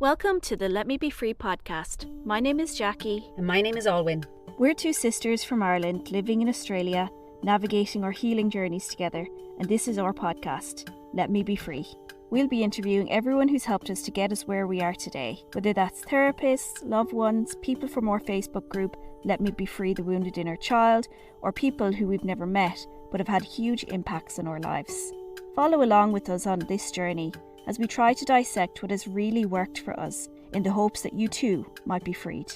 Welcome to the Let Me Be Free podcast. My name is Jackie. And my name is Alwynn. We're two sisters from Ireland living in Australia, navigating our healing journeys together, and this is our podcast, Let Me Be Free. We'll be interviewing everyone who's helped us to get us where we are today, whether that's therapists, loved ones, people from our Facebook group, Let Me Be Free the Wounded Inner Child, or people who we've never met but have had huge impacts in our lives. Follow along with us on this journey as we try to dissect what has really worked for us in the hopes that you too might be freed.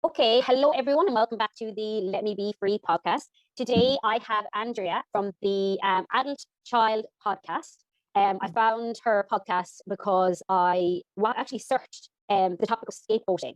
Okay, hello everyone and welcome back to the Let Me Be Free podcast. Today I have Andrea from the AdultChild podcast. I found her podcast because I actually searched the topic of scapegoating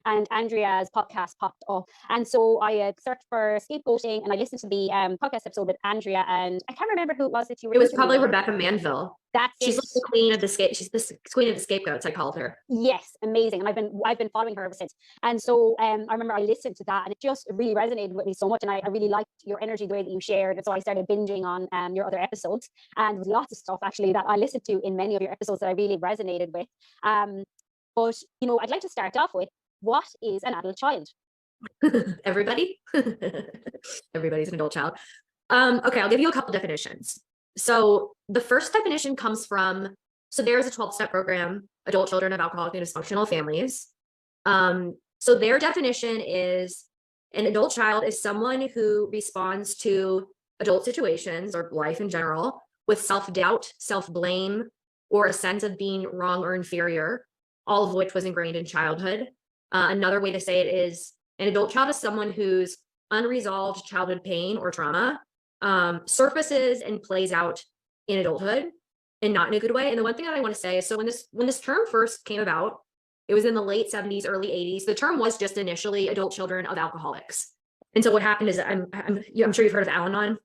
and Andrea's podcast popped up. And so I searched for scapegoating and I listened to the podcast episode with Andrea, and I can't remember who it was that you were. It was probably Rebecca Manville. She's like the queen of the she's the queen of the scapegoats, I called her. Yes, amazing. And I've been following her ever since. And so I remember I listened to that and it just really resonated with me so much. And I really liked your energy, the way that you shared. And so I started binging on your other episodes. And there was lots of stuff actually that I listened to in many of your episodes that I really resonated with. But I'd like to start off with, what is an adult child? Everybody? Everybody's an adult child. Okay, I'll give you a couple definitions. So the first definition comes from, so there's a 12-step program, Adult Children of Alcoholic and Dysfunctional Families. So their definition is an adult child is someone who responds to adult situations or life in general with self-doubt, self-blame, or a sense of being wrong or inferior, all of which was ingrained in childhood. Another way to say it is an adult child is someone whose unresolved childhood pain or trauma surfaces and plays out in adulthood and not in a good way. And the one thing that I want to say is, so when this term first came about, it was in the late 70s, early 80s. The term was just initially adult children of alcoholics. And so what happened is I'm sure you've heard of Al-Anon.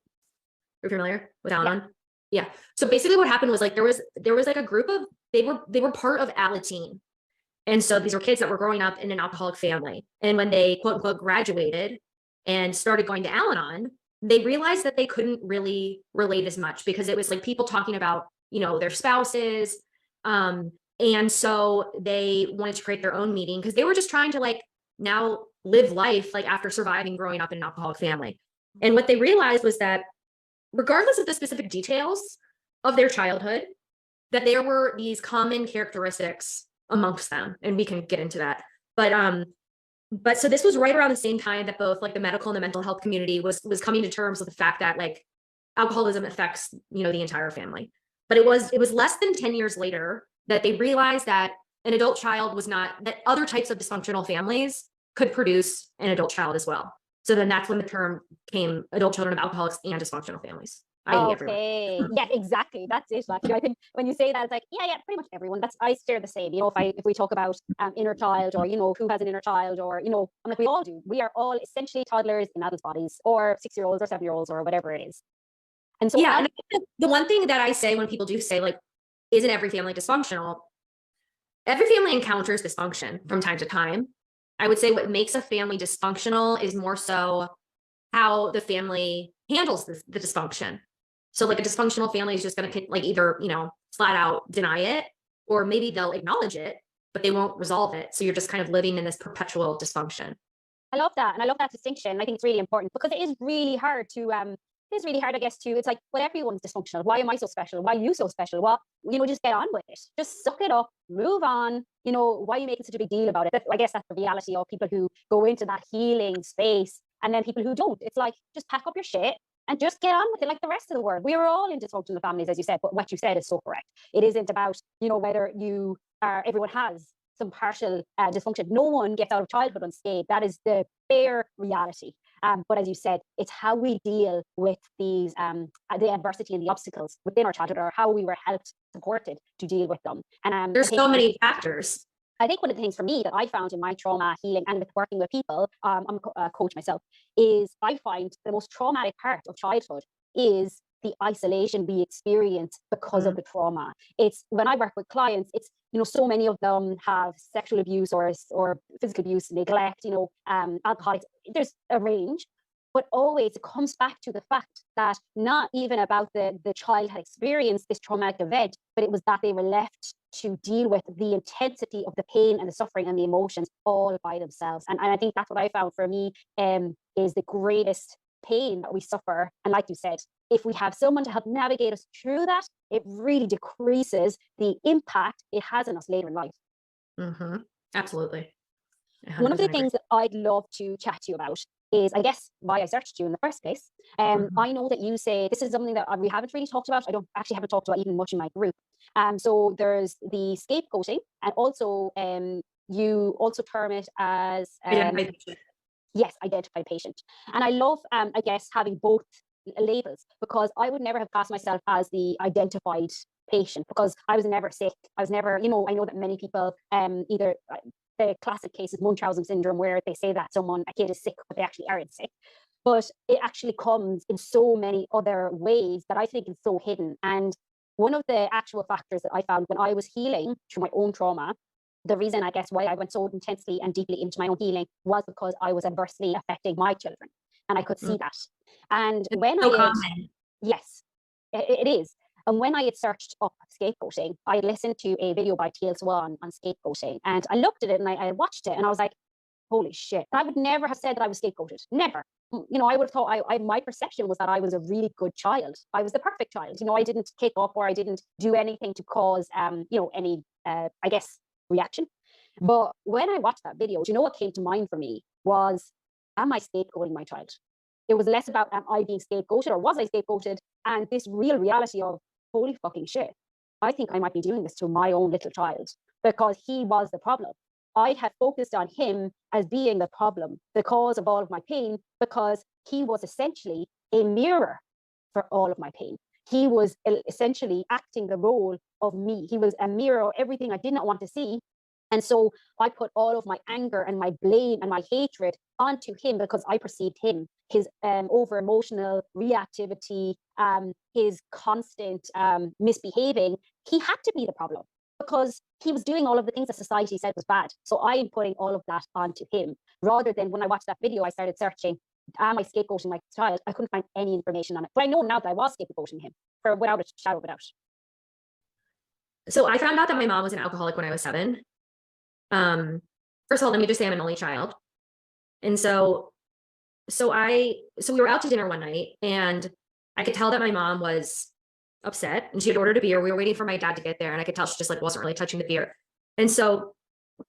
You're familiar with Al-Anon? Yeah. So basically what happened was like there was like a group of they were part of Alateen. And so these were kids that were growing up in an alcoholic family. And when they quote unquote graduated and started going to Al-Anon, they realized that they couldn't really relate as much because it was like people talking about, their spouses. And so they wanted to create their own meeting because they were just trying to like now live life like after surviving growing up in an alcoholic family. And what they realized was that regardless of the specific details of their childhood, that there were these common characteristics amongst them, and we can get into that. But so this was right around the same time that both like the medical and the mental health community was coming to terms with the fact that like alcoholism affects the entire family. But it was less than 10 years later that they realized that an adult child was not, that other types of dysfunctional families could produce an adult child as well. So then that's when the term came, adult children of alcoholics and dysfunctional families. Okay. Yeah, exactly. That's it. Actually, I think when you say that, it's like, yeah, pretty much everyone. I share the same. If we talk about inner child, or who has an inner child, or I'm like, we all do. We are all essentially toddlers in adult bodies, or 6-year-olds or 7-year-olds or whatever it is. And so and the one thing that I say when people do say like, isn't every family dysfunctional? Every family encounters dysfunction from time to time. I would say what makes a family dysfunctional is more so how the family handles the dysfunction. So like a dysfunctional family is just going to like either, flat out deny it, or maybe they'll acknowledge it, but they won't resolve it. So you're just kind of living in this perpetual dysfunction. I love that. And I love that distinction. I think it's really important because it is really hard to, I guess, it's like, well, everyone's dysfunctional. Why am I so special? Why are you so special? Well, just get on with it. Just suck it up, move on. Why are you making such a big deal about it? I guess that's the reality of people who go into that healing space, and then people who don't. It's like, just pack up your shit and just get on with it like the rest of the world. We are all in dysfunctional families, as you said, but what you said is so correct. It isn't about, whether everyone has some partial dysfunction. No one gets out of childhood unscathed. That is the bare reality. But as you said, it's how we deal with these, the adversity and the obstacles within our childhood, or how we were helped, supported to deal with them. And there's so many factors. I think one of the things for me that I found in my trauma healing and with working with people, I'm a coach myself, is I find the most traumatic part of childhood is the isolation we experience because of the trauma. It's when I work with clients, it's, so many of them have sexual abuse or physical abuse, neglect, alcoholics. There's a range. But always it comes back to the fact that not even about the child had experienced this traumatic event, but it was that they were left to deal with the intensity of the pain and the suffering and the emotions all by themselves. And I think that's what I found for me, is the greatest pain that we suffer. And like you said, if we have someone to help navigate us through that, it really decreases the impact it has on us later in life. Mm-hmm. Absolutely. One of the 100% agree. things that I'd love to chat to you about is, I guess, why I searched you in the first place. I know that you say this is something that we haven't really talked about. I don't actually haven't talked about even much in my group. So there's the scapegoating, and also you also term it as yes, identified patient. And I love, I guess, having both labels, because I would never have classed myself as the identified patient, because I was never sick. I was never, I know that many people either the classic case is Munchausen syndrome, where they say that a kid is sick, but they actually aren't sick. But it actually comes in so many other ways that I think is so hidden. And one of the actual factors that I found when I was healing through my own trauma, the reason I guess why I went so intensely and deeply into my own healing was because I was adversely affecting my children. And I could see that. And when so I had, common. yes, it is. And when I had searched up scapegoating, I listened to a video by TL Swan on scapegoating, and I looked at it and I watched it, and I was like, holy shit. I would never have said that I was scapegoated. Never. I would have thought my perception was that I was a really good child. I was the perfect child. I didn't kick up, or I didn't do anything to cause, any, I guess, reaction. But when I watched that video, what came to mind for me was, am I scapegoating my child? It was less about, am I being scapegoated, or was I scapegoated? And this real reality of, holy fucking shit, I think I might be doing this to my own little child, because he was the problem. I had focused on him as being the problem, the cause of all of my pain, because he was essentially a mirror for all of my pain. He was essentially acting the role of me. He was a mirror of everything I did not want to see. And so I put all of my anger and my blame and my hatred onto him, because I perceived him, his over emotional reactivity, his constant misbehaving. He had to be the problem, because he was doing all of the things that society said was bad. So I am putting all of that onto him, rather than when I watched that video, I started searching, am I scapegoating my child? I couldn't find any information on it. But I know now that I was scapegoating him, without a shadow of a doubt. So I found out that my mom was an alcoholic when I was 7. First of all, let me just say I'm an only child. And so we were out to dinner one night, and I could tell that my mom was upset, and she had ordered a beer. We were waiting for my dad to get there, and I could tell she just wasn't really touching the beer. And so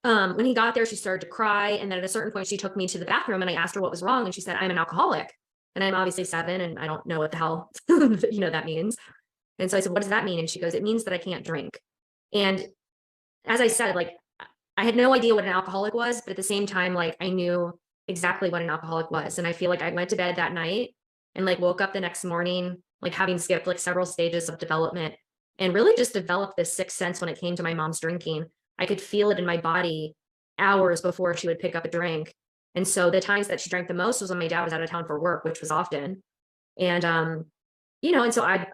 when he got there, she started to cry. And then at a certain point, she took me to the bathroom, and I asked her what was wrong. And she said, I'm an alcoholic. And I'm obviously 7, and I don't know what the hell, that means. And so I said, what does that mean? And she goes, it means that I can't drink. And as I said, I had no idea what an alcoholic was, but at the same time, I knew exactly what an alcoholic was. And I feel like I went to bed that night and woke up the next morning, having skipped several stages of development, and really just developed this sixth sense when it came to my mom's drinking. I could feel it in my body hours before she would pick up a drink. And so the times that she drank the most was when my dad was out of town for work, which was often. And, and so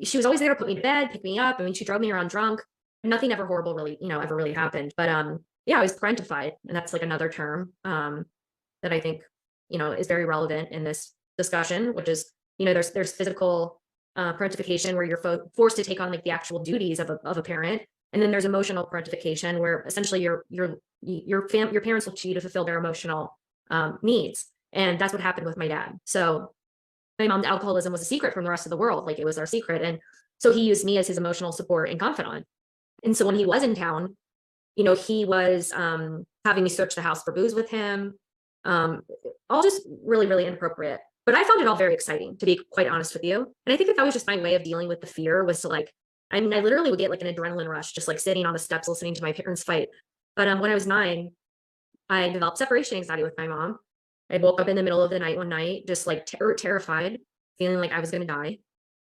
she was always there to put me to bed, pick me up. I mean, she drove me around drunk. Nothing ever horrible really, ever really happened. But I was parentified, and that's another term that I think, is very relevant in this discussion, which is, there's physical parentification, where you're forced to take on the actual duties of a parent. And then there's emotional parentification, where essentially your parents look to you to fulfill their emotional needs. And that's what happened with my dad. So my mom's alcoholism was a secret from the rest of the world. It was our secret. And so he used me as his emotional support and confidant. And so when he was in town, he was having me search the house for booze with him, all just really, really inappropriate. But I found it all very exciting, to be quite honest with you. And I think that was just my way of dealing with the fear, was to I literally would get an adrenaline rush, just sitting on the steps, listening to my parents fight. But when I was 9, I developed separation anxiety with my mom. I woke up in the middle of the night one night, just terrified, feeling like I was going to die.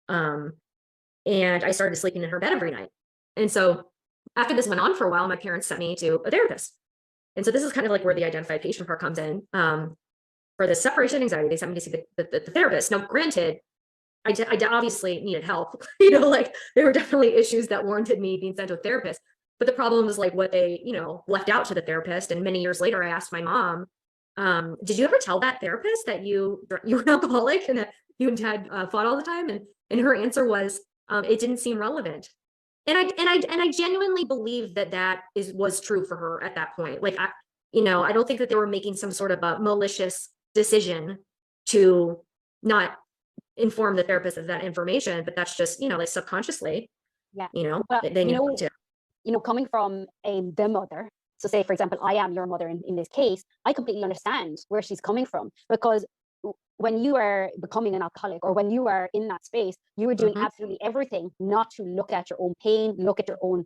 And I started sleeping in her bed every night. And so after this went on for a while, my parents sent me to a therapist. And so this is kind of where the identified patient part comes in. For the separation anxiety, they sent me to see the therapist. Now, granted, I obviously needed help. There were definitely issues that warranted me being sent to a therapist. But the problem was what they, left out to the therapist. And many years later, I asked my mom, Did you ever tell that therapist that you were an alcoholic and that you and dad fought all the time? And her answer was, it didn't seem relevant. And I genuinely believe that was true for her at that point. Like, I don't think that they were making some sort of a malicious decision to not inform the therapist of that information, but that's just, like subconsciously, Yeah. Well, they need to. Coming from the mother. So say, for example, I am your mother in this case, I completely understand where she's coming from, because when you are becoming an alcoholic, or when you are in that space, you are doing absolutely everything not to look at your own pain, look at your own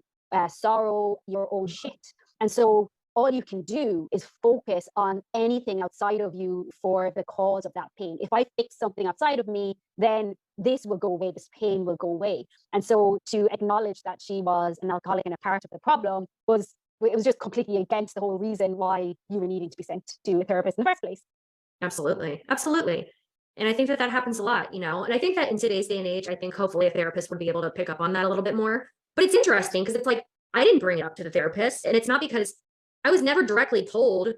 sorrow, your own shit. And so all you can do is focus on anything outside of you for the cause of that pain. If I fix something outside of me, then this will go away, this pain will go away. And so to acknowledge that she was an alcoholic and a part of the problem was just completely against the whole reason why you were needing to be sent to a therapist in the first place. Absolutely. Absolutely. And I think that happens a lot, and I think that in today's day and age, I think hopefully a therapist would be able to pick up on that a little bit more. But it's interesting because it's like, I didn't bring it up to the therapist, and it's not because I was never directly told,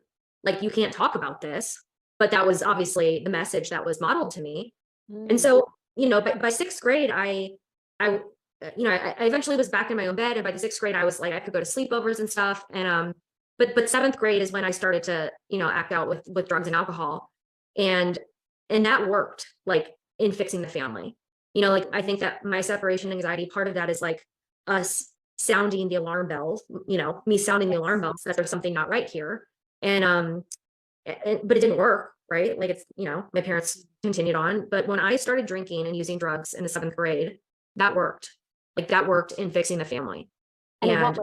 like, you can't talk about this, but that was obviously the message that was modeled to me. And so, by sixth grade, I eventually was back in my own bed. And by the sixth grade, I was like, I could go to sleepovers and stuff. And, but seventh grade is when I started to, act out with drugs and alcohol. And that worked, like, in fixing the family. Like, I think that my separation anxiety, part of that is like us sounding the alarm bells, me sounding the alarm bells that there's something not right here. And, but it didn't work, right? Like, it's, my parents continued on. But when I started drinking and using drugs in the seventh grade, that worked. Like, that worked in fixing the family. And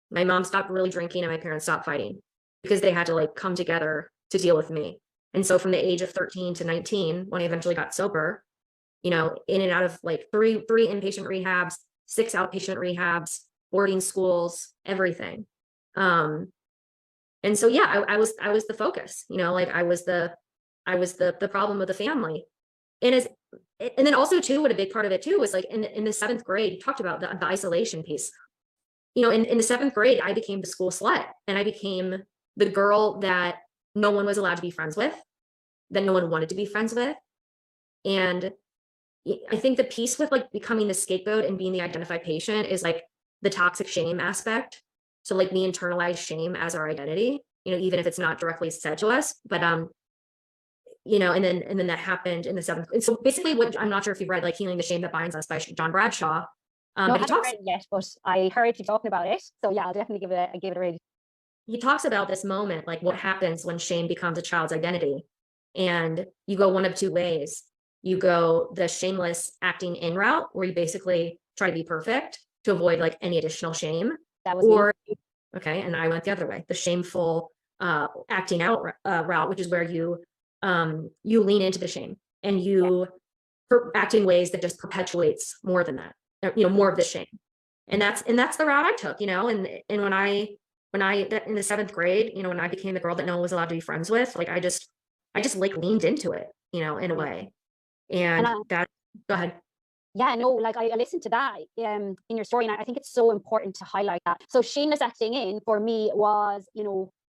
my mom stopped really drinking and my parents stopped fighting because they had to, like, come together to deal with me. And so from the age of 13 to 19, when I eventually got sober, in and out of like three inpatient rehabs, 6 outpatient rehabs, boarding schools, everything. And so, yeah, I was the focus, like I was the problem of the family. And then also too, what a big part of it too was like in the seventh grade, you talked about the isolation piece. In the seventh grade, I became the school slut, and I became the girl that no one was allowed to be friends with, that no one wanted to be friends with. And I think the piece with like becoming the scapegoat and being the identified patient is like the toxic shame aspect. So like we internalize shame as our identity, even if it's not directly said to us, but and then that happened in the seventh. And so basically what, I'm not sure if you've read like Healing the Shame That Binds Us by John Bradshaw. No, I haven't read it yet, but I heard you talking about it. So yeah, I'll definitely give it a read. He talks about this moment, like what happens when shame becomes a child's identity. And you go one of two ways. You go the shameless acting in route, where you basically try to be perfect to avoid like any additional shame. That was me. Okay, and I went the other way, the shameful acting out route, which is where you lean into the shame and you act in ways that just perpetuates more than that, more of the shame. And that's the route I took, and when I in the seventh grade, when I became the girl that no one was allowed to be friends with, like I just like leaned into it, in a way. And that, go ahead. Yeah, no, like I listened to that in your story, and I think it's so important to highlight that. So shameless acting in for me was,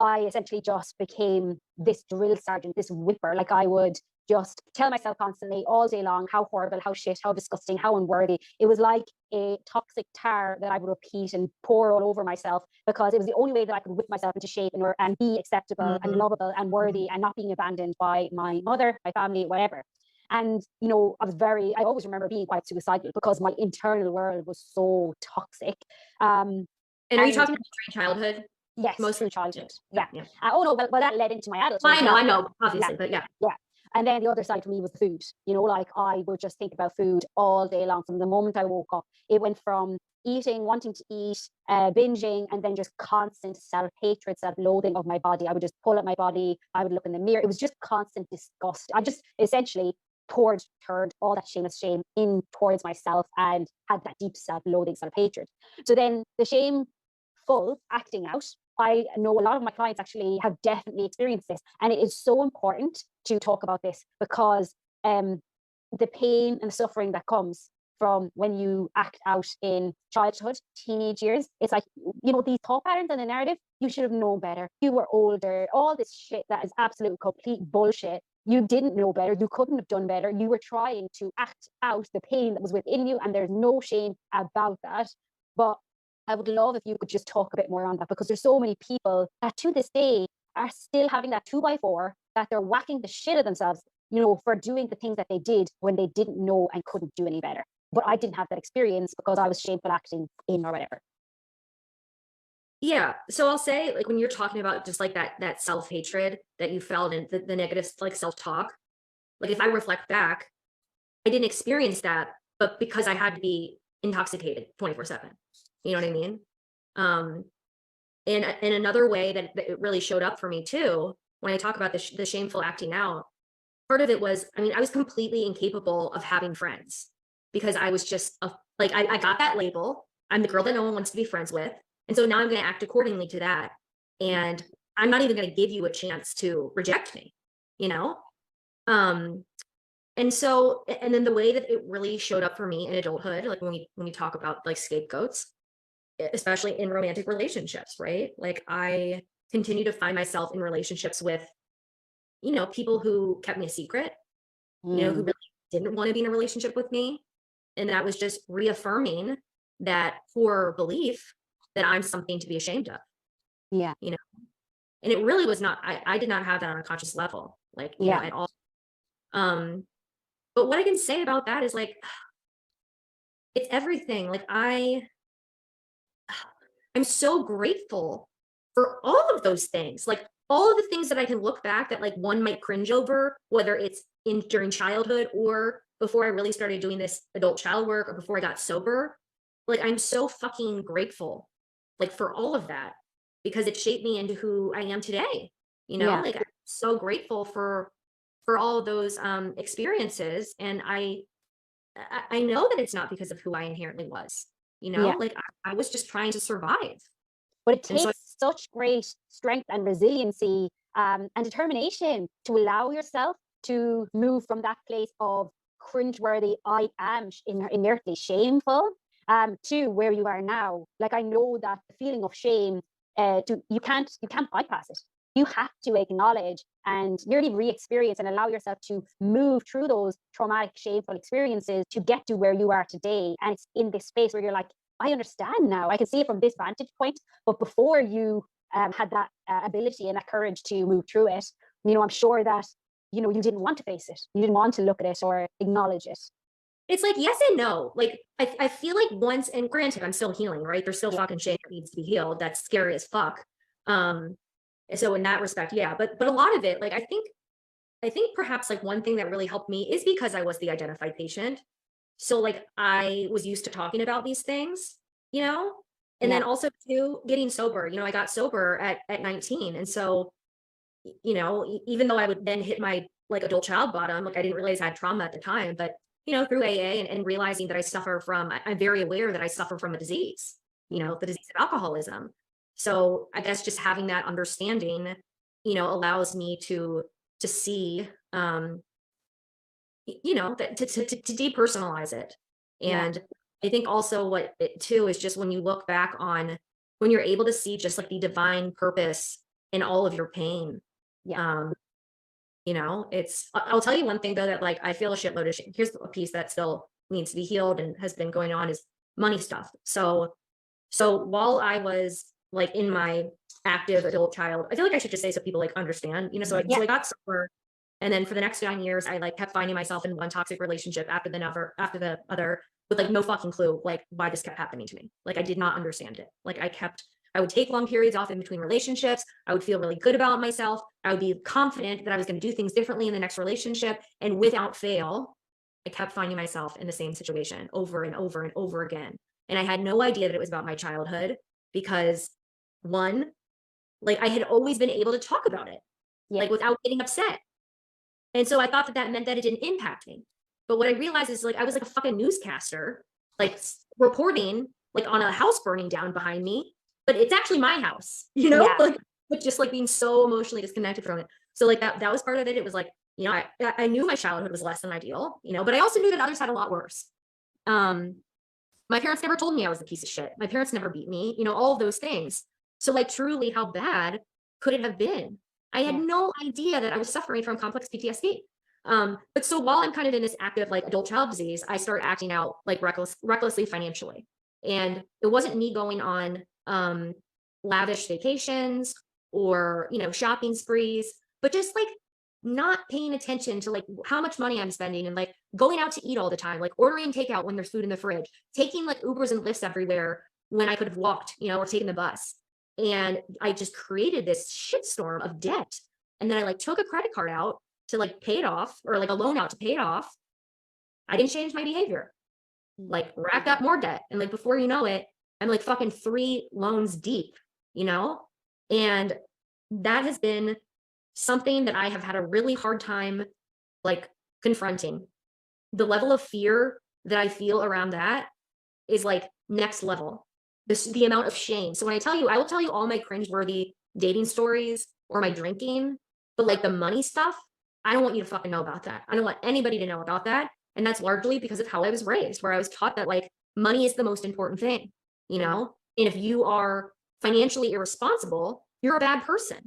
I essentially just became this drill sergeant, this whipper. Like I would just tell myself constantly all day long how horrible, how shit, how disgusting, how unworthy. It was like a toxic tar that I would repeat and pour all over myself, because it was the only way that I could whip myself into shape and be acceptable and lovable and worthy and not being abandoned by my mother, my family, whatever. And, I always remember being quite suicidal because my internal world was so toxic. And are you talking about during childhood? Yes, mostly through childhood. Yeah. Oh no, well that led into my adulthood. I know, obviously, but yeah. Yeah. And then the other side for me was the food. Like I would just think about food all day long. From the moment I woke up, it went from eating, wanting to eat, binging, and then just constant self-hatred, self-loathing of my body. I would just pull at my body. I would look in the mirror. It was just constant disgust. I just essentially turned all that shameless shame in towards myself and had that deep self-loathing, self-hatred. So then the shameful acting out, I know a lot of my clients actually have definitely experienced this, and it is so important to talk about this because the pain and the suffering that comes from when you act out in childhood, teenage years. It's like, you know, these thought patterns and the narrative, you should have known better. You were older, all this shit that is absolute complete bullshit. You didn't know better. You couldn't have done better. You were trying to act out the pain that was within you, and there's no shame about that. But I would love if you could just talk a bit more on that, because there's so many people that to this day are still having that 2x4, that they're whacking the shit of themselves, you know, for doing the things that they did when they didn't know and couldn't do any better. But I didn't have that experience because I was shameful acting in or whatever. Yeah. So I'll say, like, when you're talking about just like that self-hatred that you felt and the negative like self-talk, like if I reflect back, I didn't experience that, but because I had to be intoxicated 24/7. You know what I mean? And another way that it really showed up for me too, when I talk about the shameful acting out, part of it was, I mean, I was completely incapable of having friends because I was just like, I got that label. I'm the girl that no one wants to be friends with. And so now I'm going to act accordingly to that. And I'm not even going to give you a chance to reject me, you know? And so, and then the way that it really showed up for me in adulthood, like when we talk about like scapegoats, especially in romantic relationships, right? Like I continue to find myself in relationships with, you know, people who kept me a secret, you know, who really didn't want to be in a relationship with me. And that was just reaffirming that core belief that I'm something to be ashamed of. Yeah. You know, and it really was not, I did not have that on a conscious level, like, you know, at all. But what I can say about that is like, it's everything. Like I'm so grateful for all of those things, like all of the things that I can look back that like one might cringe over, whether it's during childhood or before I really started doing this adult child work or before I got sober. Like I'm so fucking grateful, like for all of that, because it shaped me into who I am today. You know, like I'm so grateful for all of those experiences, and I know that it's not because of who I inherently was. You know, like I was just trying to survive. But it takes such great strength and resiliency and determination to allow yourself to move from that place of cringeworthy, I am inertly shameful, to where you are now. Like I know that the feeling of shame, you can't bypass it. You have to acknowledge and nearly re-experience and allow yourself to move through those traumatic, shameful experiences to get to where you are today. And it's in this space where you're like, I understand now. I can see it from this vantage point. But before you had that ability and that courage to move through it, you know, I'm sure that, you know, you didn't want to face it. You didn't want to look at it or acknowledge it. It's like yes and no. Like I feel like once, and granted, I'm still healing, right? There's still fucking shit that needs to be healed. That's scary as fuck. So in that respect, yeah. But a lot of it, like I think perhaps like one thing that really helped me is because I was the identified patient. So like I was used to talking about these things, you know, and then also too getting sober. You know, I got sober at 19, and so, you know, even though I would then hit my like adult child bottom, like I didn't realize I had trauma at the time, but you know, through AA and realizing that I suffer from, I'm very aware that I suffer from a disease, you know, the disease of alcoholism. So I guess just having that understanding, you know, allows me to see, you know, that to depersonalize it. And I think also what it too is just when you look back on, when you're able to see just like the divine purpose in all of your pain. You know, I'll tell you one thing though, that like I feel a shitload of shame. Here's a piece that still needs to be healed and has been going on, is money stuff. So while I was like in my active adult child, I feel like I should just say so people like understand, you know, so I got sober. And then for the next 9 years, I like kept finding myself in one toxic relationship after the other, with like no fucking clue, like why this kept happening to me. Like I did not understand it. Like I would take long periods off in between relationships. I would feel really good about myself. I would be confident that I was going to do things differently in the next relationship. And without fail, I kept finding myself in the same situation over and over and over again. And I had no idea that it was about my childhood, because one, like I had always been able to talk about it, like without getting upset. And so I thought that meant that it didn't impact me. But what I realized is like I was like a fucking newscaster, like reporting like on a house burning down behind me, but it's actually my house, you know, like, but just like being so emotionally disconnected from it. So like that was part of it. It was like, you know, I knew my childhood was less than ideal, you know, but I also knew that others had a lot worse. My parents never told me I was a piece of shit. My parents never beat me, you know, all of those things. So like truly, how bad could it have been? I had no idea that I was suffering from complex PTSD. But so while I'm kind of in this active like adult child disease, I start acting out like recklessly financially. And it wasn't me going on lavish vacations or, you know, shopping sprees, but just like not paying attention to like how much money I'm spending and like going out to eat all the time, like ordering takeout when there's food in the fridge, taking like Ubers and Lyfts everywhere when I could have walked, you know, or taken the bus. And I just created this shitstorm of debt. And then I like took a credit card out to like pay it off, or like a loan out to pay it off. I didn't change my behavior, like racked up more debt. And like before you know it, I'm like fucking 3 loans deep, you know? And that has been something that I have had a really hard time like confronting. The level of fear that I feel around that is like next level. The amount of shame. So when I tell you, I will tell you all my cringeworthy dating stories or my drinking, but like the money stuff, I don't want you to fucking know about that. I don't want anybody to know about that. And that's largely because of how I was raised, where I was taught that like money is the most important thing, you know? And if you are financially irresponsible, you're a bad person.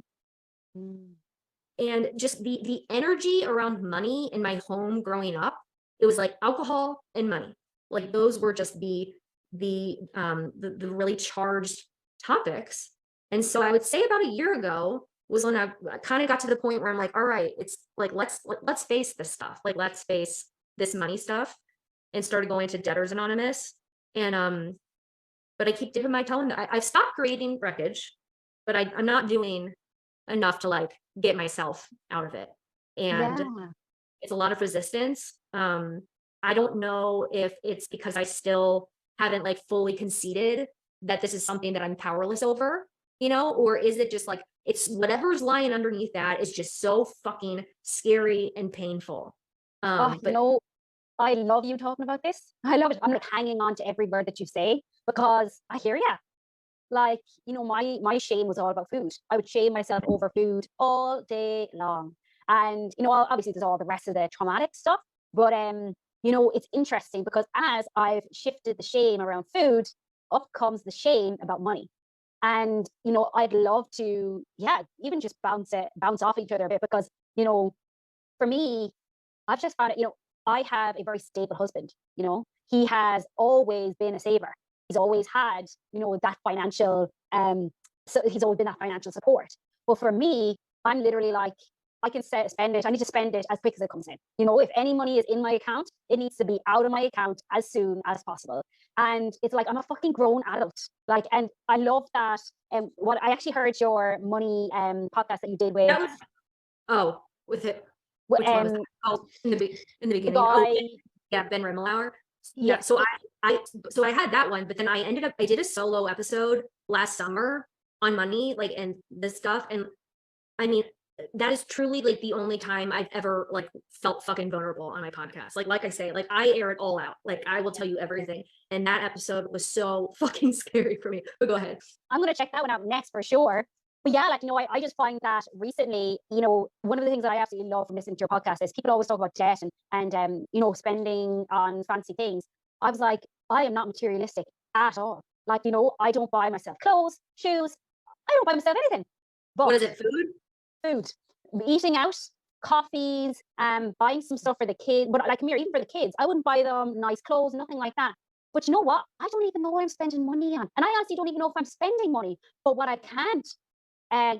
And just the energy around money in my home growing up, it was like alcohol and money. Like those were just the really charged topics. And so I would say about a year ago was when I kind of got to the point where I'm like, all right, it's like let's face this stuff. Like let's face this money stuff, and started going to Debtors Anonymous. And but I keep dipping my toe in. I've stopped creating wreckage, but I'm not doing enough to like get myself out of it. And it's a lot of resistance. I don't know if it's because I still haven't like fully conceded that this is something that I'm powerless over, you know, or is it just like it's whatever's lying underneath that is just so fucking scary and painful. But you know, I love you talking about this. I love it. I'm like hanging on to every word that you say because I hear you. Like, you know, my shame was all about food. I would shame myself over food all day long. And, you know, obviously there's all the rest of the traumatic stuff. But you know, it's interesting because as I've shifted the shame around food, up comes the shame about money. And, you know, I'd love to, even just bounce off each other a bit because, you know, for me, I've just found it, you know, I have a very stable husband, you know, he has always been a saver. He's always had, you know, that financial, so he's always been that financial support. But for me, I'm literally like, I can spend it. I need to spend it as quick as it comes in. You know, if any money is in my account, it needs to be out of my account as soon as possible. And it's like, I'm a fucking grown adult. Like, and I love that. And what I actually heard your money podcast that you did with. That was, with it. Which one was that? Oh, in the beginning. Ben Rimmelauer. Yeah. So I had that one, but then I did a solo episode last summer on money, like, and this stuff. And I mean, that is truly like the only time I've ever like felt fucking vulnerable on my podcast. Like I say, like I air it all out. Like I will tell you everything. And that episode was so fucking scary for me. But go ahead. I'm going to check that one out next for sure. But yeah, like, you know, I just find that recently, you know, one of the things that I absolutely love from listening to your podcast is people always talk about debt and you know, spending on fancy things. I was like, I am not materialistic at all. Like, you know, I don't buy myself clothes, shoes. I don't buy myself anything. But what is it? Food, eating out, coffees, buying some stuff for the kids. But like, even for the kids, I wouldn't buy them nice clothes, nothing like that. But you know what? I don't even know what I'm spending money on. And I honestly don't even know if I'm spending money. But what I can't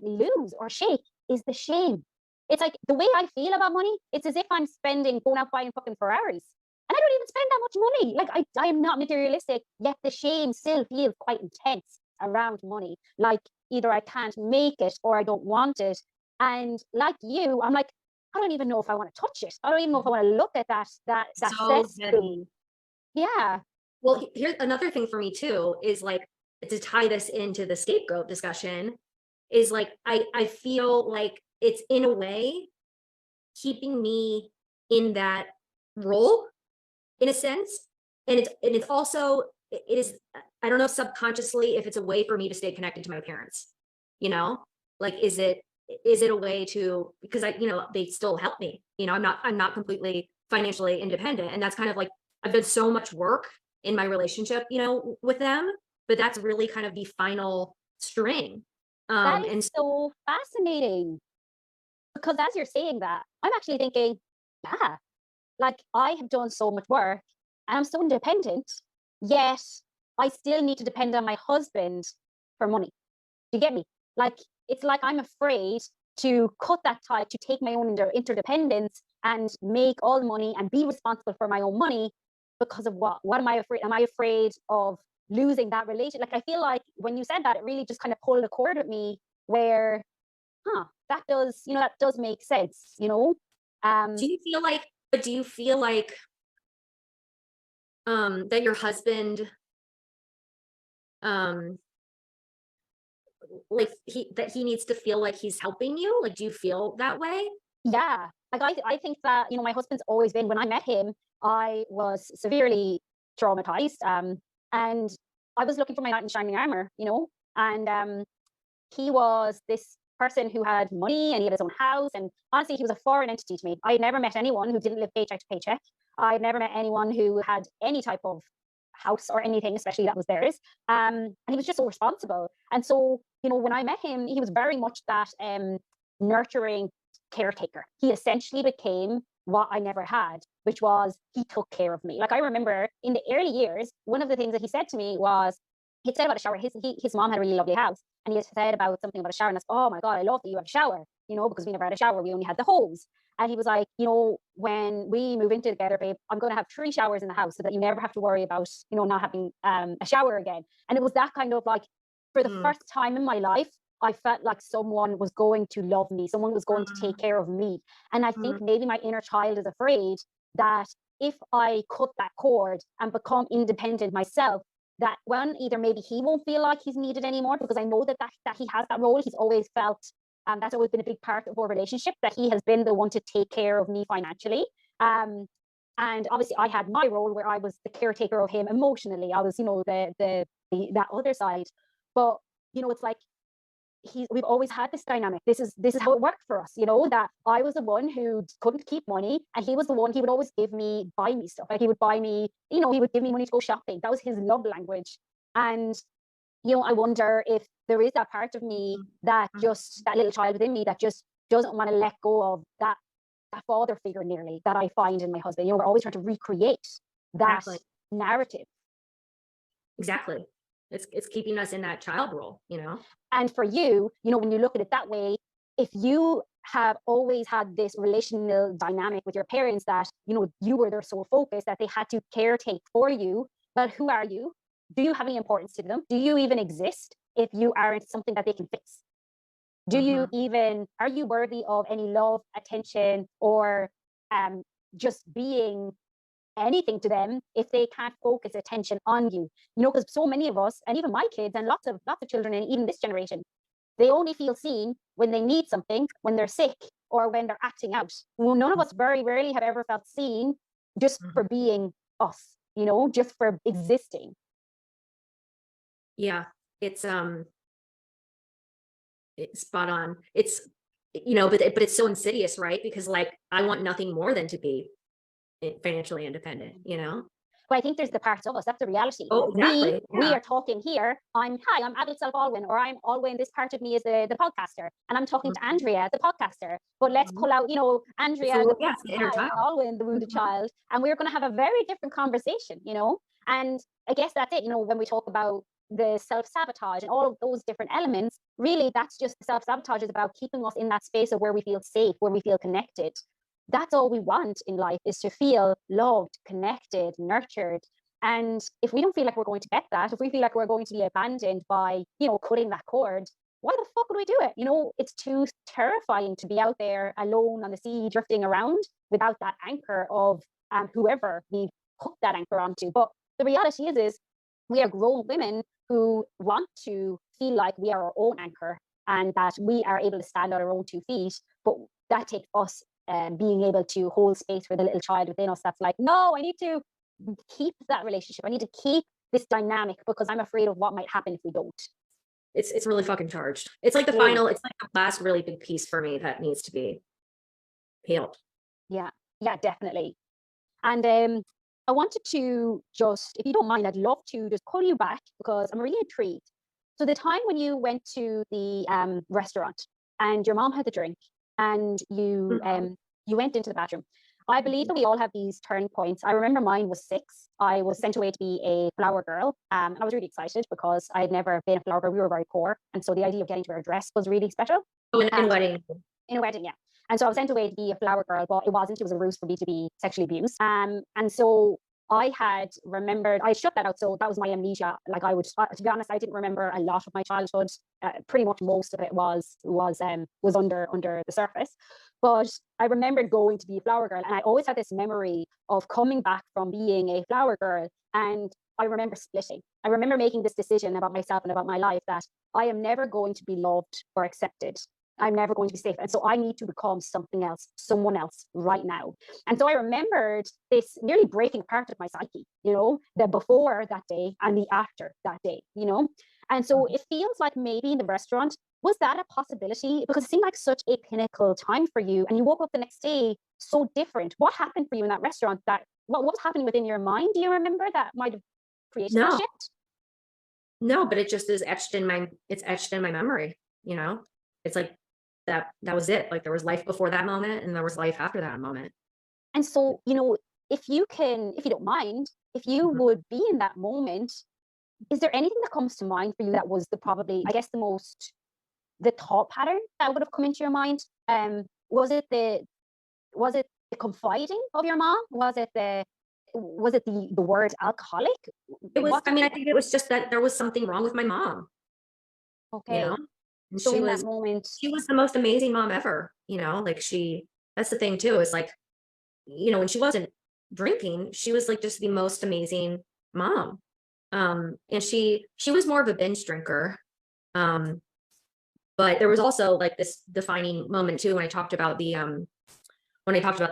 lose or shake is the shame. It's like the way I feel about money, it's as if I'm going out buying fucking Ferraris. And I don't even spend that much money. Like I am not materialistic, yet the shame still feels quite intense around money. Like either I can't make it or I don't want it. And like you, I'm like, I don't even know if I want to touch it. I don't even know if I want to look at that so heavy. Yeah. Well, here's another thing for me too, is like to tie this into the scapegoat discussion, is like I feel like it's in a way keeping me in that role in a sense. And it's also, it is, I don't know, subconsciously, if it's a way for me to stay connected to my parents, you know, like, is it a way to, because you know, they still help me, you know, I'm not completely financially independent. And that's kind of like, I've done so much work in my relationship, you know, with them, but that's really kind of the final string. That And is so fascinating, because as you're saying that, I'm actually thinking, yeah, like I have done so much work and I'm so independent, yet I still need to depend on my husband for money. Do you get me? Like, it's like I'm afraid to cut that tie, to take my own interdependence and make all the money and be responsible for my own money because of what? What am I afraid? Am I afraid of losing that relationship? Like, I feel like when you said that, it really just kind of pulled a chord with me where, that does, that does make sense, do you feel like, that your husband, um, like he needs to feel like he's helping you? Like, do you feel that way? Yeah, like I think that, my husband's always been, when I met him, I was severely traumatized. And I was looking for my knight in shining armor, and he was this person who had money and he had his own house. And honestly, he was a foreign entity to me. I had never met anyone who didn't live paycheck to paycheck. I had never met anyone who had any type of house or anything, especially that was theirs. And he was just so responsible. And so, when I met him, he was very much that nurturing caretaker. He essentially became what I never had, which was he took care of me. Like, I remember in the early years, one of the things that he said to me was, he'd said about a shower. His mom had a really lovely house, and he had said about something about a shower, and I said, "Oh my God, I love that you have a shower," because we never had a shower. We only had the hose. And he was like, when we move into together, babe, I'm going to have 3 showers in the house so that you never have to worry about, not having a shower again. And it was that kind of like, for the first time in my life, I felt like someone was going to love me, someone was going to take care of me. And I think maybe my inner child is afraid that if I cut that cord and become independent myself, that one, either maybe he won't feel like he's needed anymore, because I know that he has that role. He's always felt, that's always been a big part of our relationship, that he has been the one to take care of me financially. And obviously I had my role where I was the caretaker of him emotionally. I was, that other side. But, it's like, we've always had this dynamic. This is how it worked for us, that I was the one who couldn't keep money, and he was the one. He would always buy me stuff. Like, he would buy me, he would give me money to go shopping. That was his love language. And I wonder if there is that part of me, that little child within me, that just doesn't want to let go of that father figure nearly that I find in my husband. We're always trying to recreate that narrative. Exactly. It's keeping us in that child role, And for you, when you look at it that way, if you have always had this relational dynamic with your parents, that, you were their sole focus, that they had to caretake for you, well, who are you? Do you have any importance to them? Do you even exist if you aren't something that they can fix? Are you worthy of any love, attention, or just being anything to them if they can't focus attention on you? Because so many of us, and even my kids, and lots of children, and even this generation, they only feel seen when they need something, when they're sick, or when they're acting out. None of us very rarely have ever felt seen just for being us, just for existing. Yeah, it's spot on. It's, but it's so insidious, right? Because, like, I want nothing more than to be financially independent, But I think there's the parts of us. That's the reality. Oh, exactly. We are talking here. I'm adult self Alwynn, or I'm Alwynn. This part of me is the podcaster, and I'm talking to Andrea, the podcaster. But let's pull out, Andrea, the inner child, Alwynn, the wounded child, and we're going to have a very different conversation, And I guess that's it. When we talk about the self-sabotage and all of those different elements, really, that's just the self-sabotage is about keeping us in that space of where we feel safe, where we feel connected. That's all we want in life, is to feel loved, connected, nurtured. And if we don't feel like we're going to get that, if we feel like we're going to be abandoned by, cutting that cord, why the fuck would we do it? It's too terrifying to be out there alone on the sea, drifting around without that anchor of whoever we hook that anchor onto. But the reality is we are grown women who want to feel like we are our own anchor, and that we are able to stand on our own 2 feet. But that takes us being able to hold space for the little child within us that's like, no, I need to keep that relationship. I need to keep this dynamic, because I'm afraid of what might happen if we don't. It's really fucking charged. It's like it's like the last really big piece for me that needs to be healed. Yeah, definitely. And I wanted to just, if you don't mind, I'd love to just call you back because I'm really intrigued. So the time when you went to the restaurant and your mom had the drink and you went into the bathroom, I believe that we all have these turning points. I remember mine was 6. I was sent away to be a flower girl, and I was really excited because I had never been a flower girl. We were very poor, and so the idea of getting to wear a dress was really special. Oh, in a wedding. In a wedding, yeah. And so I was sent away to be a flower girl, but it wasn't. It was a ruse for me to be sexually abused. And so I had remembered, I shut that out. So that was my amnesia. Like I would, to be honest, I didn't remember a lot of my childhood. Pretty much most of it was under the surface. But I remembered going to be a flower girl, and I always had this memory of coming back from being a flower girl, and I remember splitting. I remember making this decision about myself and about my life that I am never going to be loved or accepted. I'm never going to be safe. And so I need to become something else, someone else right now. And so I remembered this nearly breaking apart of my psyche, the before that day and the after that day, And so it feels like maybe in the restaurant, was that a possibility? Because it seemed like such a pinnacle time for you. And you woke up the next day so different. What happened for you in that restaurant? What was happening within your mind? Do you remember that might have created that shift? No, but it just is etched in my memory, It's like that was it. Like there was life before that moment and there was life after that moment. And so, if you don't mind, if you would be in that moment, is there anything that comes to mind for you that was the thought pattern that would have come into your mind? Was it the confiding of your mom? Was it the word alcoholic? It was, I think it was just that there was something wrong with my mom. Okay. And so in that moment, she was the most amazing mom ever, that's the thing too, is like, when she wasn't drinking, she was like just the most amazing mom. And she was more of a binge drinker. But there was also like this defining moment too, when I talked about the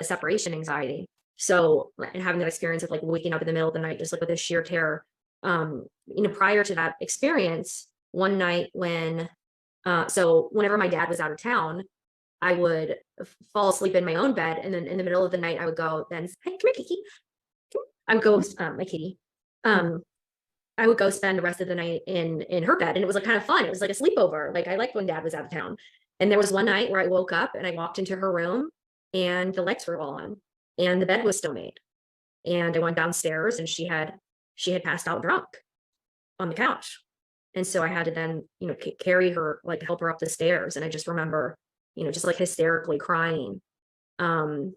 separation anxiety. So, and having that experience of like waking up in the middle of the night, just like with this sheer terror, prior to that experience, one night when, so whenever my dad was out of town, I would fall asleep in my own bed. And then in the middle of the night, I would go then, hey, come here, Kiki. I would go, my kitty. I would go spend the rest of the night in her bed. And it was like kind of fun. It was like a sleepover. Like I liked when dad was out of town. And there was one night where I woke up and I walked into her room and the lights were all on and the bed was still made. And I went downstairs and she had passed out drunk on the couch. And so I had to then, carry her, like help her up the stairs. And I just remember, just like hysterically crying. And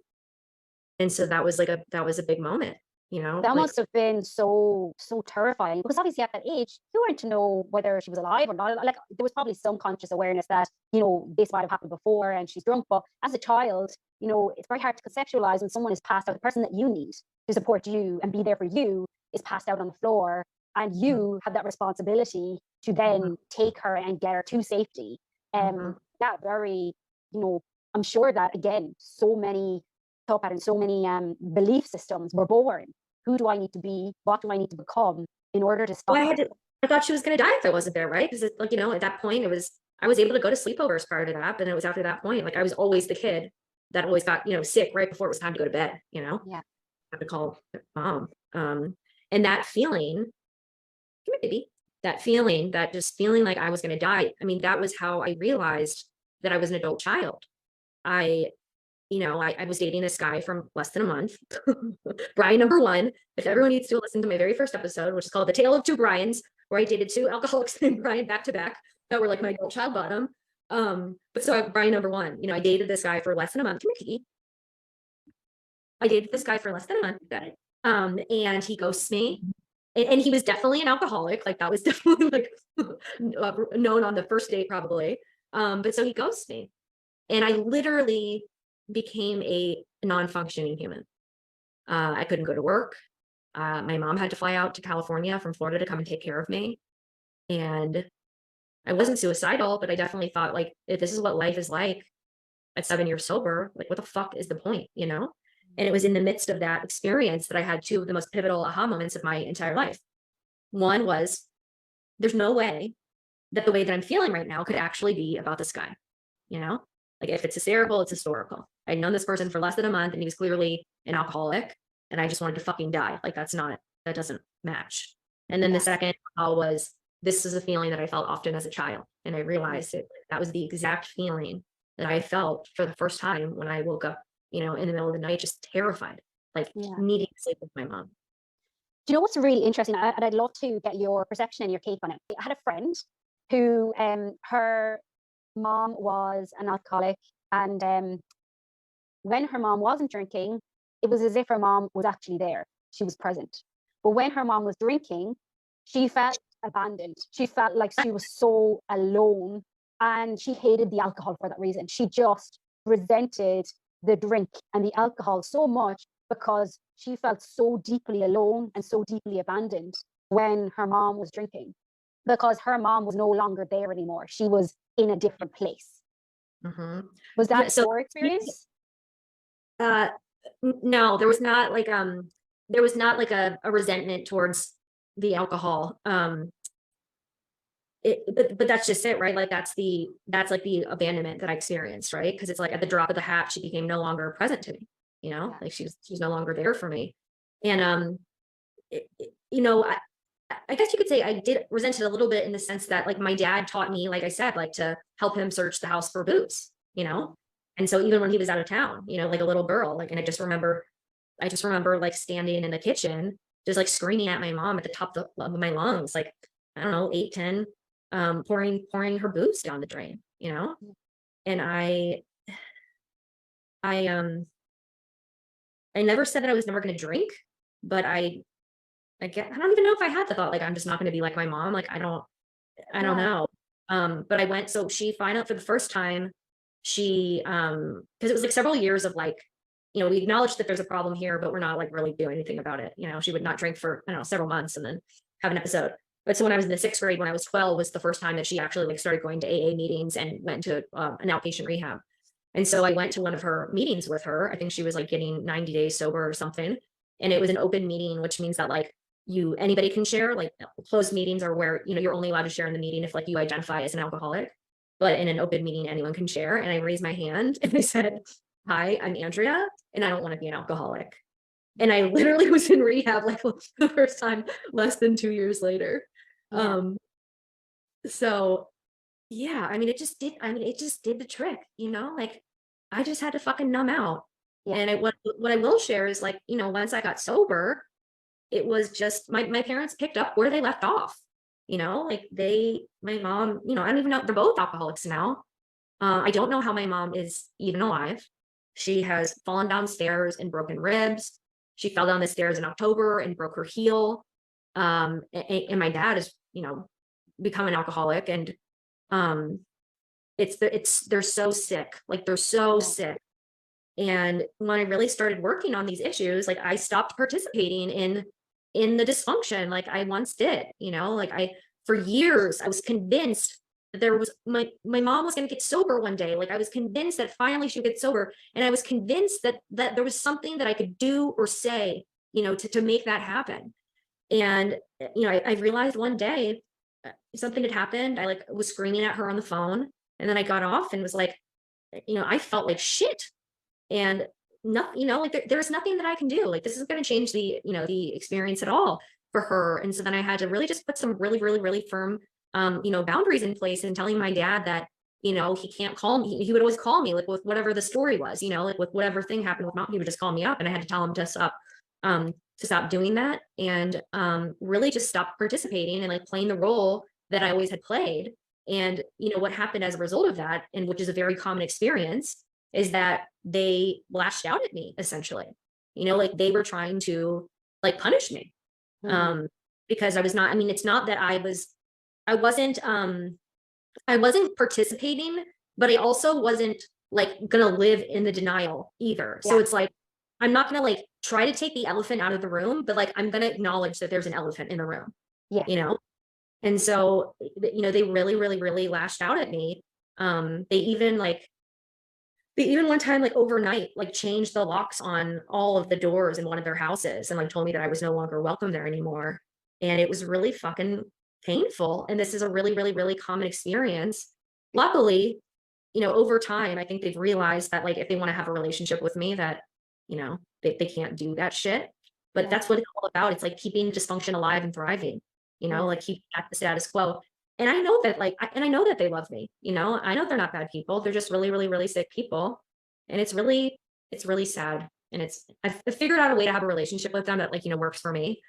so that was a big moment, That must have been so terrifying, because obviously at that age, you weren't to know whether she was alive or not. Like there was probably some conscious awareness that, this might have happened before and she's drunk. But as a child, it's very hard to conceptualize when someone is passed out. The person that you need to support you and be there for you is passed out on the floor, and you have that responsibility to then take her and get her to safety. Yeah, very, I'm sure that again, so many thought patterns, so many belief systems were born. Who do I need to be? What do I need to become in order to stop? I thought she was going to die if I wasn't there, right? Because it's like, at that point, I was able to go to sleepovers prior to that, and it was after that point, like I was always the kid that always got, sick right before it was time to go to bed, Yeah. I had to call mom. And that feeling, come here, baby, that just feeling like I was going to die. I mean, that was how I realized that I was an adult child. I was dating this guy from less than a month. Brian number 1. If everyone needs to listen to my very first episode, which is called The Tale of Two Brians, where I dated 2 alcoholics named Brian back to back that were like my adult child bottom. But so Brian number 1, I dated this guy for less than a month. I dated this guy for less than a month. And he ghosts me. And he was definitely an alcoholic. Like that was definitely like known on the first date probably. But so he ghosts me. And I literally became a non-functioning human. I couldn't go to work. My mom had to fly out to California from Florida to come and take care of me. And I wasn't suicidal, but I definitely thought like, if this is what life is like at 7 years sober, like what the fuck is the point, And it was in the midst of that experience that I had 2 of the most pivotal aha moments of my entire life. One was, there's no way that the way that I'm feeling right now could actually be about this guy, Like if it's hysterical, it's historical. I'd known this person for less than a month and he was clearly an alcoholic. and I just wanted to fucking die. Like that doesn't match. And then Yeah. the second was, this is a feeling that I felt often as a child. And I realized that was the exact feeling that I felt for the first time when I woke up, in the middle of the night, just terrified, like needing to sleep with my mom. Do you know what's really interesting? And I'd love to get your perception and your take on it. I had a friend who, her mom was an alcoholic, and when her mom wasn't drinking, it was as if her mom was actually there. She was present. But when her mom was drinking, she felt abandoned. She felt like she was so alone, and she hated the alcohol for that reason. She just resented the drink and the alcohol so much because she felt so deeply alone and so deeply abandoned when her mom was drinking, because her mom was no longer there anymore. She was in a different place. Mm-hmm. Was that your experience? No, there was not like a resentment towards the alcohol. But that's just it, right? Like that's like the abandonment that I experienced, right? Because it's like at the drop of the hat, she became no longer present to me, like she's no longer there for me. And I guess you could say I did resent it a little bit in the sense that like my dad taught me, like I said, like to help him search the house for booze, and so even when he was out of town, like a little girl, like, and I just remember like standing in the kitchen, just like screaming at my mom at the top of my lungs, like, I don't know, 8, 10, pouring her booze down the drain, and I never said that I was never going to drink, but I don't even know if I had the thought, like, I'm just not going to be like my mom. Like, I don't know. But I went, so she found out for the first time, she, cause it was like several years of like, we acknowledged that there's a problem here, but we're not like really doing anything about it. She would not drink for, I don't know, several months and then have an episode. But so when I was in the 6th grade, when I was 12, was the first time that she actually like started going to AA meetings and went to an outpatient rehab. And so I went to one of her meetings with her. I think she was like getting 90 days sober or something. And it was an open meeting, which means that like anybody can share. Like closed meetings are where, you're only allowed to share in the meeting if like you identify as an alcoholic. But in an open meeting, anyone can share. And I raised my hand and I said, "Hi, I'm Andrea, and I don't want to be an alcoholic." And I literally was in rehab like the first time, less than 2 years later. So yeah, it just did the trick, like I just had to fucking numb out. And what I will share is like, once I got sober, it was just my parents picked up where they left off. Like my mom, I don't even know, they're both alcoholics now. I don't know how my mom is even alive. She has fallen downstairs and broken ribs. She fell down the stairs in October and broke her heel. And my dad has, become an alcoholic, and they're so sick. Like they're so sick. And when I really started working on these issues, like I stopped participating in the dysfunction like I once did, like for years, I was convinced that there was my mom was going to get sober one day. Like I was convinced that finally she would get sober. And I was convinced that there was something that I could do or say, to make that happen. And, I realized one day something had happened. I like was screaming at her on the phone, and then I got off and was like, I felt like shit. And nothing, like there's nothing that I can do. Like this isn't going to change the, the experience at all for her. And so then I had to really just put some really, really, really firm, boundaries in place, and telling my dad that, he can't call me. He would always call me like with whatever the story was, like with whatever thing happened with mom, he would just call me up, and I had to tell him to stop doing that, and really just stop participating and like playing the role that I always had played. And, what happened as a result of that, and which is a very common experience, is that they lashed out at me essentially, like they were trying to like punish me. Because I was not, it's not that I wasn't participating, but I also wasn't like gonna live in the denial either. So it's like, I'm not gonna like try to take the elephant out of the room, but like, I'm gonna acknowledge that there's an elephant in the room, And so, they really, really, really lashed out at me. They even one time, like overnight, like changed the locks on all of the doors in one of their houses and like told me that I was no longer welcome there anymore. And it was really fucking painful. And this is a really, really, really common experience. Luckily, over time, I think they've realized that like if they want to have a relationship with me, that, they can't do that shit. but Yeah. that's what it's all about. It's like keeping dysfunction alive and thriving, Yeah. like keeping at the status quo. And I know that I know that they love me, I know they're not bad people. They're just really, really, really sick people. And it's really sad. And I've figured out a way to have a relationship with them that works for me.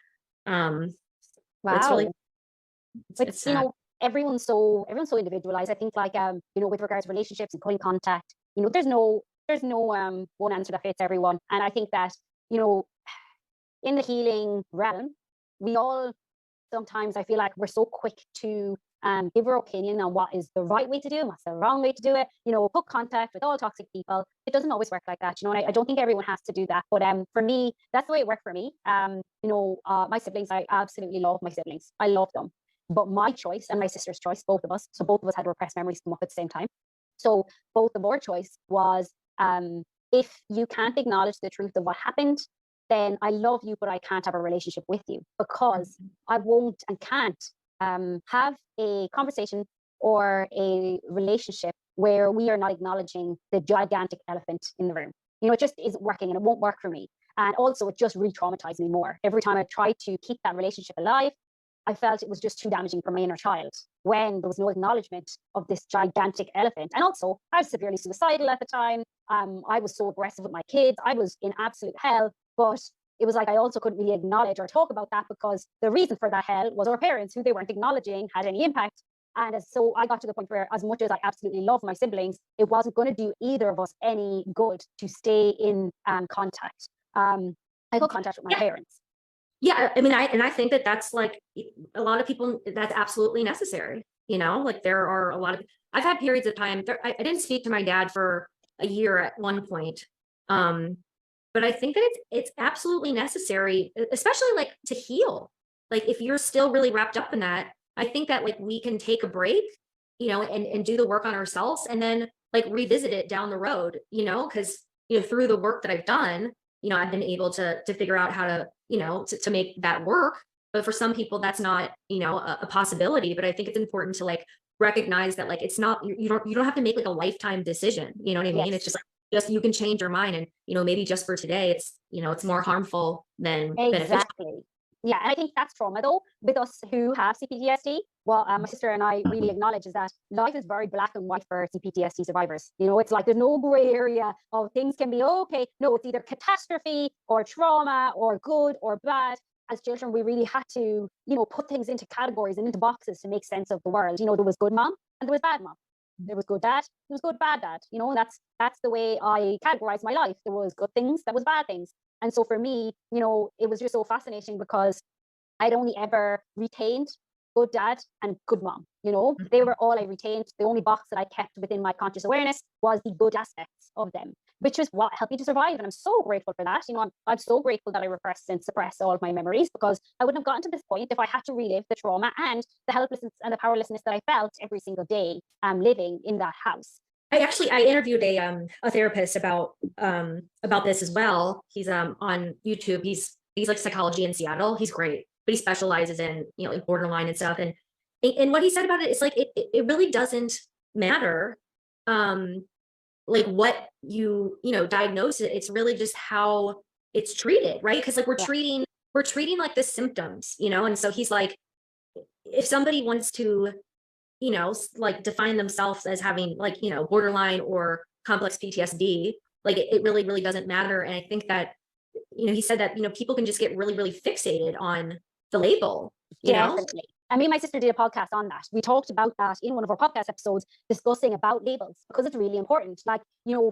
But it's really, Wow. it's, But it's sad. everyone's so individualized. I think with regards to relationships and cutting contact, there's no one answer that fits everyone. And I think that, in the healing realm, we all sometimes, I feel like we're so quick to give our opinion on what is the right way to do and what's the wrong way to do it. Cut contact with all toxic people. It doesn't always work like that, and I don't think everyone has to do that. But for me, that's the way it worked for me. My siblings, I absolutely love my siblings. I love them. But my choice and my sister's choice, both of us, so both of us had repressed memories come up at the same time. So both of our choice was, if you can't acknowledge the truth of what happened, then I love you, but I can't have a relationship with you, because I won't and can't have a conversation or a relationship where we are not acknowledging the gigantic elephant in the room. It just isn't working, and it won't work for me. And also, it just re-traumatized me more. Every time I tried to keep that relationship alive, I felt it was just too damaging for my inner child, when there was no acknowledgement of this gigantic elephant. And also, I was severely suicidal at the time. I was so aggressive with my kids. I was in absolute hell. But it was like I also couldn't really acknowledge or talk about that, because the reason for that hell was our parents, who they weren't acknowledging had any impact. And so I got to the point where, as much as I absolutely love my siblings, it wasn't going to do either of us any good to stay in contact. I got contact with my parents. Yeah, I mean, I think that that's like a lot of people, that's absolutely necessary. There are a lot of, I've had periods of time I didn't speak to my dad for a year at one point. But I think that it's absolutely necessary, especially to heal. If you're still really wrapped up in that, I think that we can take a break, and do the work on ourselves, and then revisit it down the road, because through the work that I've done, I've been able to figure out how to, to make that work. But for some people, that's not, a possibility. But I think it's important to recognize that it's not, you don't have to make a lifetime decision. You know what I mean? Yes. It's just you can change your mind, and maybe just for today, it's more harmful than beneficial. Exactly. Yeah, and I think that's trauma, though, with us who have CPTSD. What my sister and I really acknowledge is that life is very black and white for CPTSD survivors. It's like there's no gray area of things can be okay. No, it's either catastrophe or trauma or good or bad. As children, we really had to, put things into categories and into boxes to make sense of the world. There was good mom and there was bad mom. There was good dad, there was good bad dad. That's the way I categorized my life. There was good things, there was bad things. And so for me, it was just so fascinating, because I'd only ever retained good dad and good mom. They were all I retained. The only box that I kept within my conscious awareness was the good aspects of them, which is what helped me to survive. And I'm so grateful for that. I'm so grateful that I repressed and suppressed all of my memories, because I wouldn't have gotten to this point if I had to relive the trauma and the helplessness and the powerlessness that I felt every single day living in that house. I interviewed a therapist about this as well. He's on YouTube. He's psychology in Seattle. He's great, but he specializes in borderline and stuff. And what he said about it is it really doesn't matter what you diagnose it. It's really just how it's treated, right? Because we're treating the symptoms, and so he's like, if somebody wants to define themselves as having borderline or complex PTSD, it really, really doesn't matter. And I think that, he said that, people can just get really, really fixated on the label, Definitely. I mean, my sister did a podcast on that. We talked about that in one of our podcast episodes, discussing about labels, because it's really important.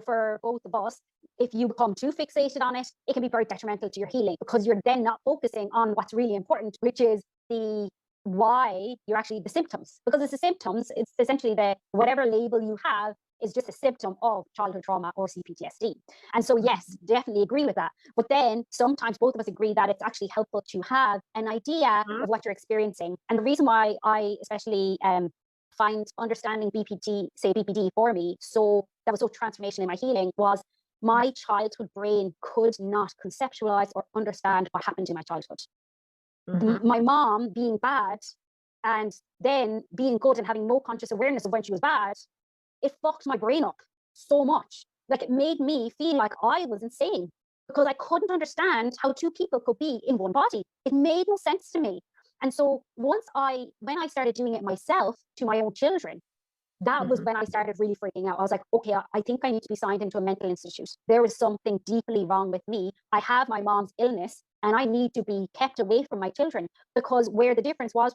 For both of us, if you become too fixated on it, it can be very detrimental to your healing, because you're then not focusing on what's really important, which is why you're actually the symptoms. Because it's the symptoms, it's essentially whatever label you have is just a symptom of childhood trauma or CPTSD. And so, yes, definitely agree with that. But then sometimes both of us agree that it's actually helpful to have an idea of what you're experiencing. And the reason why I especially find understanding BPD for me, that was so transformational in my healing, was my childhood brain could not conceptualize or understand what happened in my childhood. My mom being bad and then being good and having no conscious awareness of when she was bad, it fucked my brain up so much. It made me feel like I was insane. because I couldn't understand how two people could be in one body. It made no sense to me. And so when I started doing it myself to my own children, that was when I started really freaking out. I was like, okay, I think I need to be signed into a mental institute. There is something deeply wrong with me. I have my mom's illness and I need to be kept away from my children, because where the difference was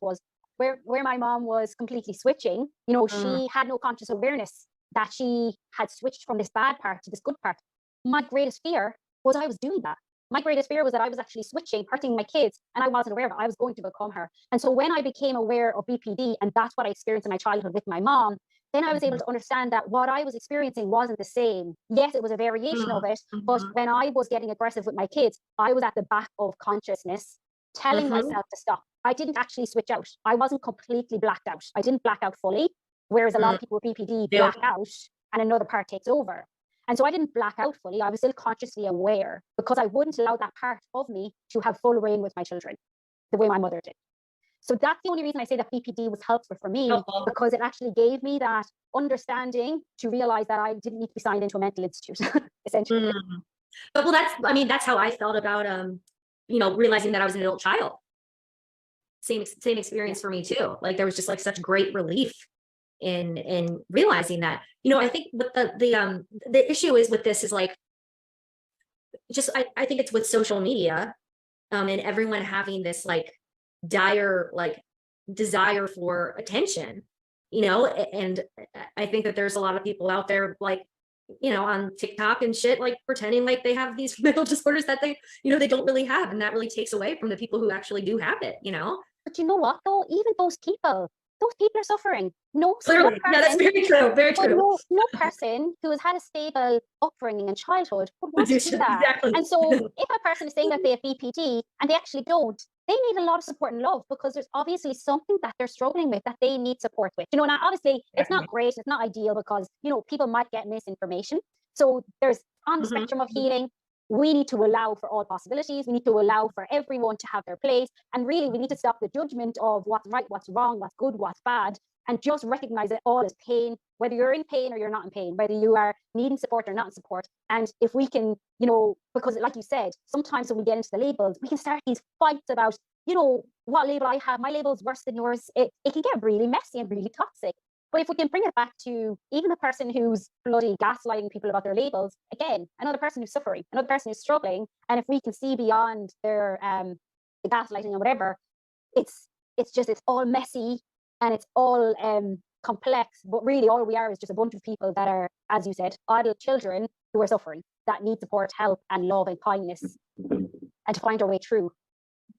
where my mom was completely switching, you know, she had no conscious awareness that she had switched from this bad part to this good part. My greatest fear was I was doing that. My greatest fear was that I was actually switching, hurting my kids, and I wasn't aware of it. I was going to become her. And so when I became aware of BPD, and that's what I experienced in my childhood with my mom, then I was able to understand that what I was experiencing wasn't the same. Yes, it was a variation of it, but when I was getting aggressive with my kids, I was at the back of consciousness, telling myself to stop. I didn't actually switch out. I wasn't completely blacked out. I didn't black out fully, whereas a lot of people with BPD black out and another part takes over. And so I didn't black out fully. I was still consciously aware, because I wouldn't allow that part of me to have full reign with my children the way my mother did. So that's the only reason I say that BPD was helpful for me, because it actually gave me that understanding to realize that I didn't need to be signed into a mental institute, essentially. But well, that's how I felt about, you know, realizing that I was an adult child. Same experience for me too. Like there was just like such great relief in realizing that, you know, I think what the issue is with this is like, just, I think it's with social media, and everyone having this like dire like desire for attention, you know, and I think that there's a lot of people out there like, you know, on TikTok and shit, like pretending like they have these mental disorders that they, you know, they don't really have, and that really takes away from the people who actually do have it, you know. But you know what though, even those people are suffering. No, Clearly, no, that's very true, very true. No person who has had a stable upbringing in childhood would want to do that. Exactly. And so if a person is saying that they have BPD and they actually don't, they need a lot of support and love, because there's obviously something that they're struggling with that they need support with. You know, now obviously it's not great, it's not ideal, because, you know, people might get misinformation. So there's on the spectrum of healing, we need to allow for all possibilities. We need to allow for everyone to have their place. And really, we need to stop the judgment of what's right, what's wrong, what's good, what's bad, and just recognize it all as pain, whether you're in pain or you're not in pain, whether you are needing support or not in support. And if we can, you know, because like you said, sometimes when we get into the labels, we can start these fights about, you know, what label I have, my label is worse than yours. It can get really messy and really toxic. But if we can bring it back to even the person who's bloody gaslighting people about their labels, again, another person who's suffering, another person who's struggling, and if we can see beyond their the gaslighting and whatever, it's all messy and it's all complex. But really, all we are is just a bunch of people that are, as you said, adult children who are suffering, that need support, help, and love and kindness, and to find our way through.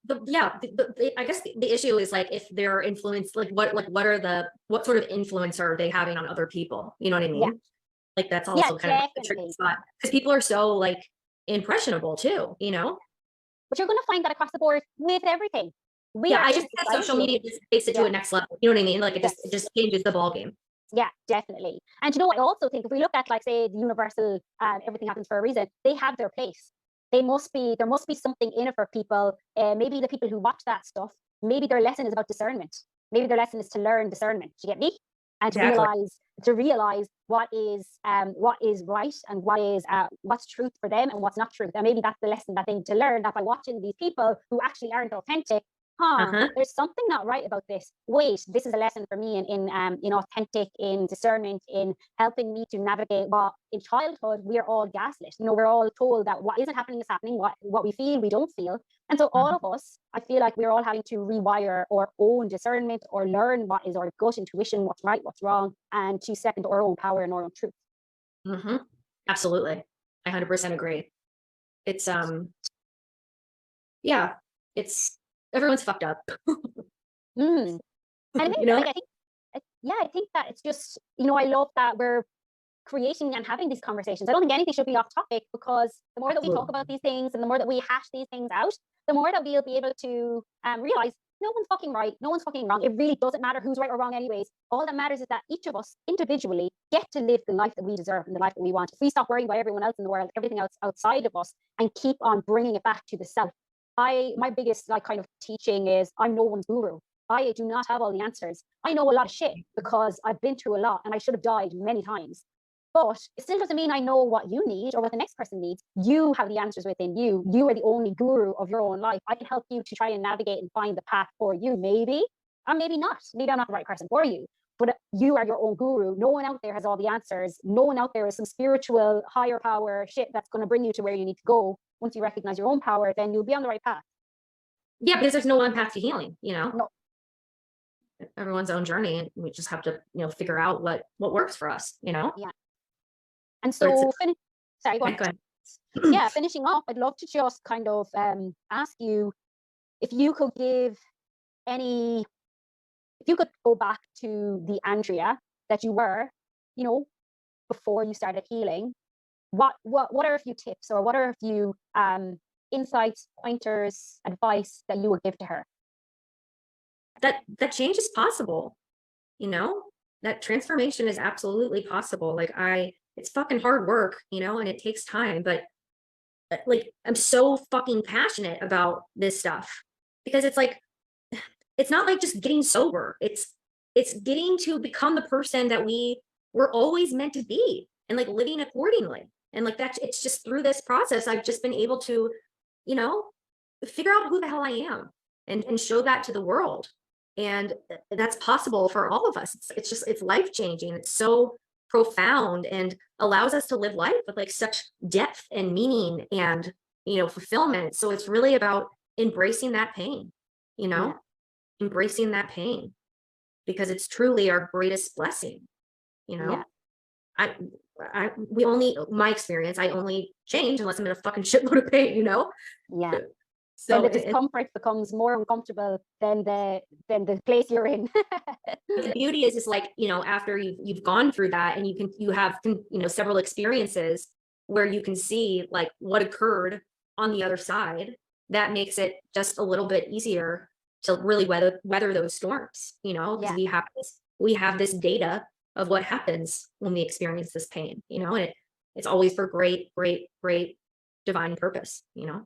I guess the issue is like, if they're influenced, like what sort of influence are they having on other people? You know what I mean? Yeah. Like that's also kind of a tricky spot, because people are so like impressionable too, you know? But you're going to find that across the board with everything. I just think social media just takes it to a next level. You know what I mean? Like it just changes the ball game. Yeah, definitely. And you know, I also think if we look at, like, say, the universal everything happens for a reason, they have their place. There must be something in it for people. Maybe the people who watch that stuff, maybe their lesson is about discernment. Maybe their lesson is to learn discernment. Do you get me? And to realize what is right and what's truth for them and what's not truth. And maybe that's the lesson that they need to learn, that by watching these people who actually aren't authentic, there's something not right about this. Wait, this is a lesson for me in authentic, in discernment, in helping me to navigate what in childhood we are all gaslit. You know, we're all told that what isn't happening is happening, what we feel we don't feel. And so all of us, I feel like we're all having to rewire our own discernment, or learn what is our gut intuition, what's right, what's wrong, and to step into our own power and our own truth. Absolutely. I 100% agree. It's it's everyone's fucked up. And I think, you know? I think that it's just, you know, I love that we're creating and having these conversations. I don't think anything should be off topic, because the more that we talk about these things and the more that we hash these things out, the more that we'll be able to realize no one's fucking right, no one's fucking wrong. It really doesn't matter who's right or wrong anyways. All that matters is that each of us individually get to live the life that we deserve and the life that we want. If we stop worrying about everyone else in the world, everything else outside of us, and keep on bringing it back to the self. My biggest kind of teaching is, I'm no one's guru. I do not have all the answers. I know a lot of shit because I've been through a lot, and I should have died many times. But it still doesn't mean I know what you need or what the next person needs. You have the answers within you. You are the only guru of your own life. I can help you to try and navigate and find the path for you, maybe, or maybe not. Maybe I'm not the right person for you, but you are your own guru. No one out there has all the answers. No one out there is some spiritual higher power shit that's going to bring you to where you need to go. Once you recognize your own power, then you'll be on the right path. Yeah, because there's no one path to healing, No. Everyone's own journey, and we just have to, figure out what works for us, Yeah. And so, sorry, go on. Go ahead. Yeah, finishing off, I'd love to just kind of ask you if you could go back to the Andrea that you were, before you started healing, what are a few tips or what are a few insights, pointers, advice that you would give to her? That change is possible, that transformation is absolutely possible. It's fucking hard work, and it takes time, but I'm so fucking passionate about this stuff because it's not like just getting sober. It's getting to become the person that we were always meant to be and living accordingly. And that, it's just through this process, I've just been able to, figure out who the hell I am and show that to the world. And that's possible for all of us. It's life-changing. It's so profound and allows us to live life with such depth and meaning and, fulfillment. So it's really about embracing that pain, embracing that pain because it's truly our greatest blessing. My experience, I only change unless I'm in a fucking shitload of pain, Yeah. So when the discomfort becomes more uncomfortable than the place you're in. The beauty is after you've gone through that and you have several experiences where you can see what occurred on the other side, that makes it just a little bit easier to really weather those storms, because we have this data of what happens when we experience this pain, and it's always for great divine purpose, Yeah.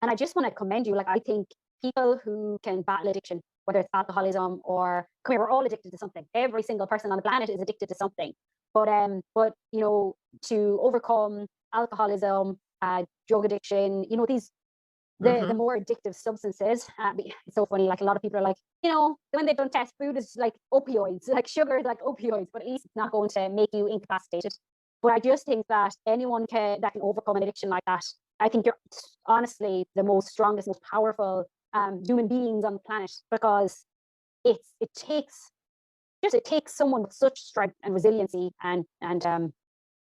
And I just want to commend you. I think people who can battle addiction, whether it's alcoholism or, we're all addicted to something. Every single person on the planet is addicted to something. But to overcome alcoholism, drug addiction, the more addictive substances. It's so funny. A lot of people are when they've done tests, food is like opioids, sugar is like opioids, but at least it's not going to make you incapacitated. But I just think that anyone that can overcome an addiction like that, I think you're honestly the most strongest, most powerful human beings on the planet, because it takes someone with such strength and resiliency and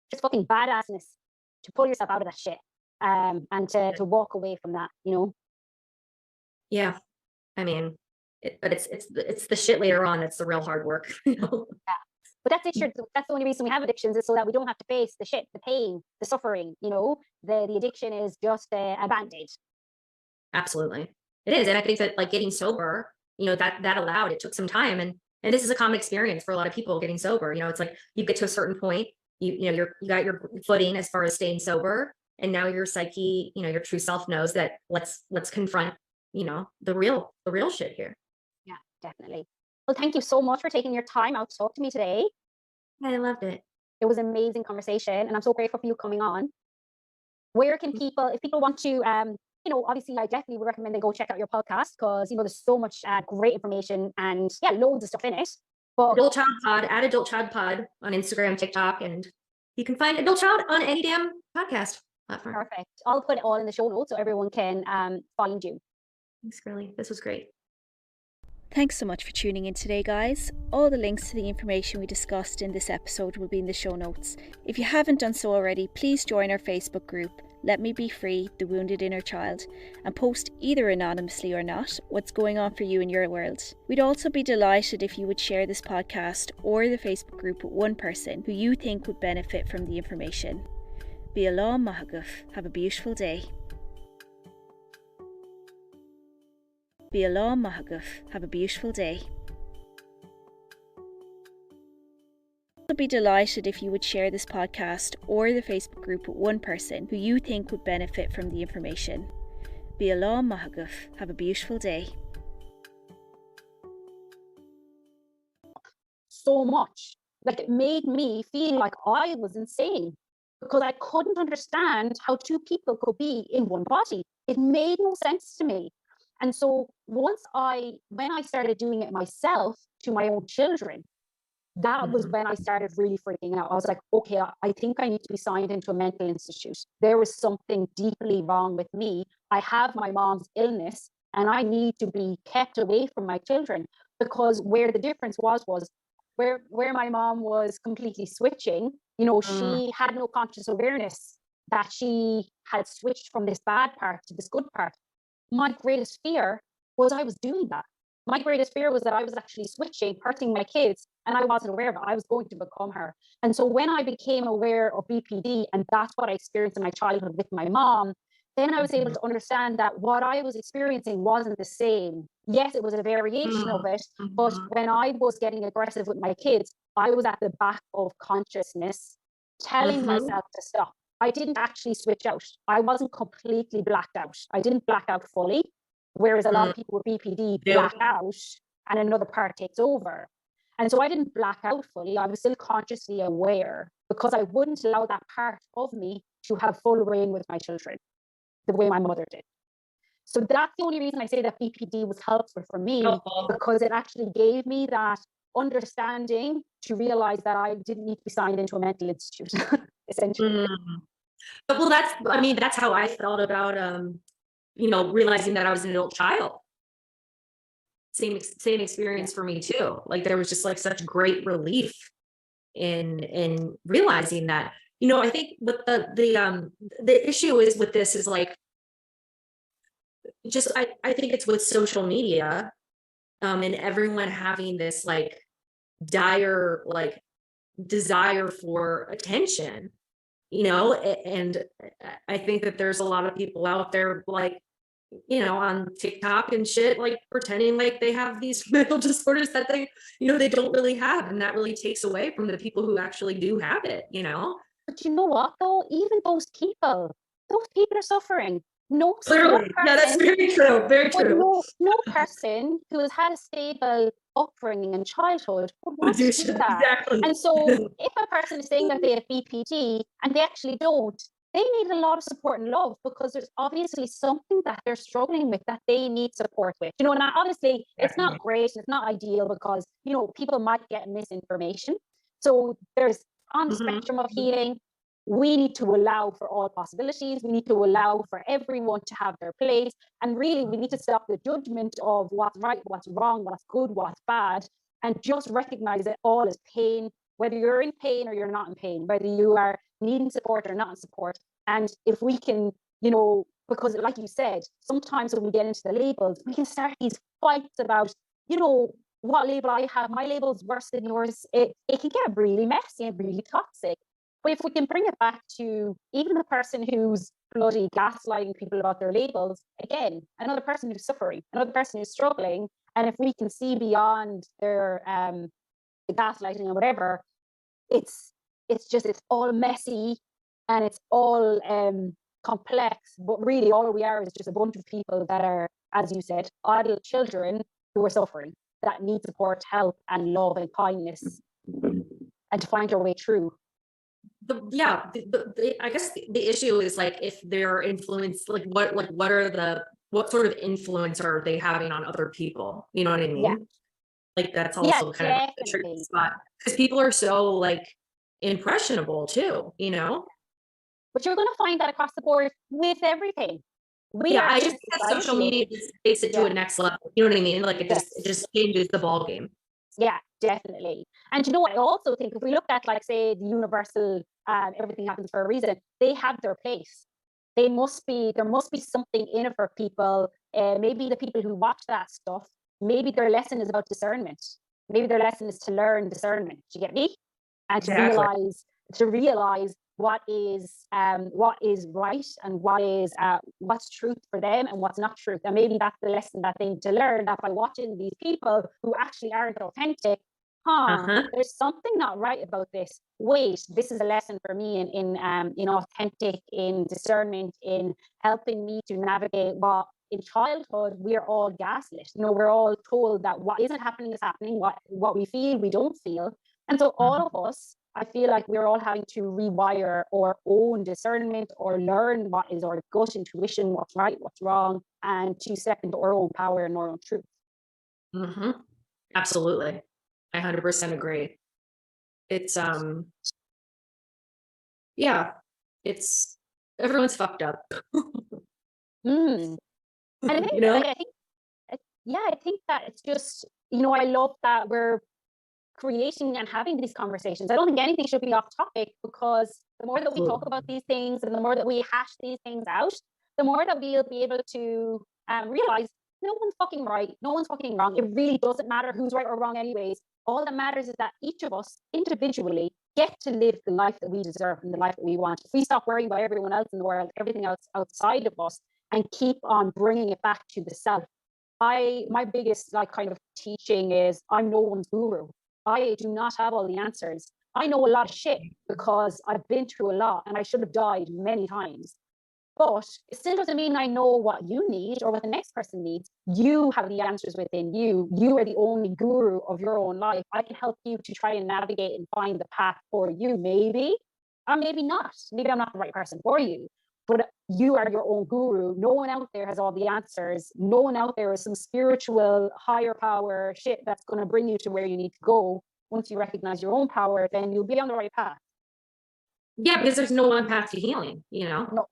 just fucking badassness to pull yourself out of that shit and to walk away from that, Yeah, I mean, but it's the shit later on that's the real hard work. Yeah. But that's the only reason we have addictions, is so that we don't have to face the shit, the pain, the suffering, the addiction is just a band-aid. Absolutely. It is. And I think that getting sober, that allowed, it took some time. And this is a common experience for a lot of people getting sober. It's you get to a certain point, you got your footing as far as staying sober. And now your psyche, your true self knows that let's confront, the real shit here. Yeah, definitely. Well, thank you so much for taking your time out to talk to me today. I loved it. It was an amazing conversation, and I'm so grateful for you coming on. Where can people, if people want to, obviously I definitely would recommend they go check out your podcast, because, there's so much great information and loads of stuff in it. But Adult Child Pod, at AdultChild Pod on Instagram, TikTok, and you can find Adult Child on any damn podcast platform. Perfect. I'll put it all in the show notes so everyone can find you. Thanks, Girly. This was great. Thanks so much for tuning in today, guys. All the links to the information we discussed in this episode will be in the show notes. If you haven't done so already, please join our Facebook group, Let Me Be Free, The Wounded Inner Child, and post either anonymously or not what's going on for you in your world. We'd also be delighted if you would share this podcast or the Facebook group with one person who you think would benefit from the information. Bialah Mahaguf. Have a beautiful day. Bialah Mahaguf. Have a beautiful day. I'd be delighted if you would share this podcast or the Facebook group with one person who you think would benefit from the information. Bialah Mahaguf. Have a beautiful day. So much Like, it made me feel like I was insane because I couldn't understand how two people could be in one body. It made no sense to me. And so when I started doing it myself to my own children, that was when I started really freaking out. I was like, okay, I think I need to be signed into a mental institute. There was something deeply wrong with me. I have my mom's illness and I need to be kept away from my children, because where the difference was where my mom was completely switching, you know, she had no conscious awareness that she had switched from this bad part to this good part. My greatest fear was I was doing that. My greatest fear was that I was actually switching, hurting my kids, and I wasn't aware of it. I was going to become her. And so when I became aware of BPD, and that's what I experienced in my childhood with my mom, then I was able to understand that what I was experiencing wasn't the same. Yes, it was a variation of it, but when I was getting aggressive with my kids, I was at the back of consciousness, telling myself to stop. I didn't actually switch out. I wasn't completely blacked out. I didn't black out fully, whereas a lot of people with BPD black out and another part takes over. And so I didn't black out fully. I was still consciously aware because I wouldn't allow that part of me to have full reign with my children the way my mother did. So that's the only reason I say that BPD was helpful for me, because it actually gave me that understanding to realize that I didn't need to be signed into a mental institute, essentially. Well, that's how I felt about, realizing that I was an adult child. Same experience for me too. Like, there was just like such great relief in realizing that, I think what the issue is with this is like, just, I think it's with social media, and everyone having this like dire, like, desire for attention, and I think that there's a lot of people out there, like, on TikTok and shit, like pretending like they have these mental disorders that they don't really have. And that really takes away from the people who actually do have it, But you know what, though? Even those people are suffering. No, Clearly. Yeah, that's very true. Very true. No person who has had a stable upbringing in childhood would want to do that. Exactly. And so if a person is saying that they have BPD and they actually don't, they need a lot of support and love, because there's obviously something that they're struggling with that they need support with. And obviously it's not great, it's not ideal, because, people might get misinformation. So there's, on the spectrum of healing, we need to allow for all possibilities. We need to allow for everyone to have their place. And really, we need to stop the judgment of what's right, what's wrong, what's good, what's bad, and just recognize it all as pain, whether you're in pain or you're not in pain, whether you are needing support or not in support. And if we can, because like you said, sometimes when we get into the labels, we can start these fights about, what label I have. My label is worse than yours. It can get really messy and really toxic. But if we can bring it back to even the person who's bloody gaslighting people about their labels, again, another person who's suffering, another person who's struggling, and if we can see beyond their the gaslighting or whatever, it's all messy and it's all complex. But really, all we are is just a bunch of people that are, as you said, adult children who are suffering, that need support, help, and love and kindness, and to find your way through. I guess the issue is, like, if they're influenced, like what sort of influence are they having on other people? You know what I mean? Yeah. Like, that's also kind of a tricky spot, because people are so, like, impressionable too, But you're going to find that across the board with everything. I just think social media just takes it to a next level. You know what I mean? Like, it just changes the ball game. Yeah, definitely. And I also think if we look at, like, say, the universal everything happens for a reason, they have their place. There must be something in it for people. Maybe the people who watch that stuff, maybe their lesson is about discernment. Maybe their lesson is to learn discernment. Do you get me? And to realize what is right and what's truth for them and what's not truth. And maybe that's the lesson that they need to learn, that by watching these people who actually aren't authentic, there's something not right about this. Wait, this is a lesson for me in authentic, in discernment, in helping me to navigate what in childhood we're all gaslit. We're all told that what isn't happening is happening, what we feel we don't feel. And so all of us, I feel like we're all having to rewire our own discernment or learn what is our gut intuition, what's right, what's wrong, and to step into our own power and our own truth. Mm-hmm. Absolutely. I 100% agree. It's, yeah, it's, everyone's fucked up. And I think, You know? I think, I think that it's just, I love that we're creating and having these conversations. I don't think anything should be off topic, because the more that we talk about these things and the more that we hash these things out, the more that we'll be able to realize no one's fucking right, no one's fucking wrong. It really doesn't matter who's right or wrong anyways. All that matters is that each of us individually get to live the life that we deserve and the life that we want. If we stop worrying about everyone else in the world, everything else outside of us, and keep on bringing it back to the self. My biggest kind of teaching is I'm no one's guru. I do not have all the answers. I know a lot of shit because I've been through a lot and I should have died many times. But it still doesn't mean I know what you need or what the next person needs. You have the answers within you. You are the only guru of your own life. I can help you to try and navigate and find the path for you, maybe, or maybe not. Maybe I'm not the right person for you. But you are your own guru. No one out there has all the answers. No one out there is some spiritual higher power shit that's going to bring you to where you need to go. Once you recognize your own power, then you'll be on the right path. Yeah, because there's no one path to healing, No.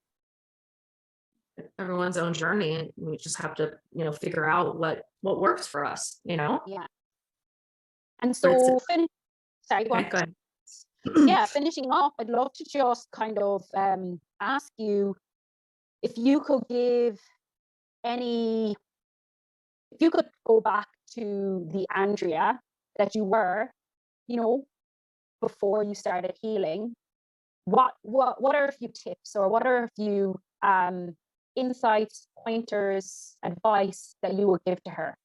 Everyone's own journey, and we just have to, figure out what works for us, Yeah. And so, sorry, go on. Yeah, finishing off, I'd love to just kind of ask you if you could go back to the Andrea that you were, before you started healing, what are a few tips, or what are a few insights, pointers, advice that you would give to her?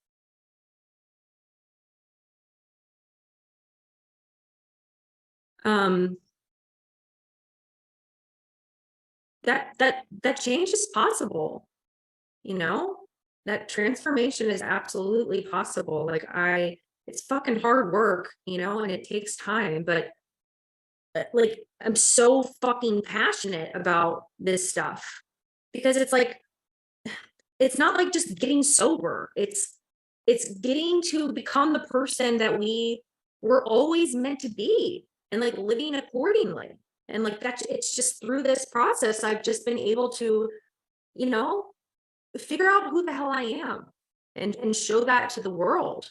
That change is possible, that transformation is absolutely possible. It's fucking hard work, and it takes time, but I'm so fucking passionate about this stuff, because it's not like just getting sober. It's getting to become the person that we were always meant to be, and living accordingly. And it's just through this process, I've just been able to, figure out who the hell I am, and show that to the world.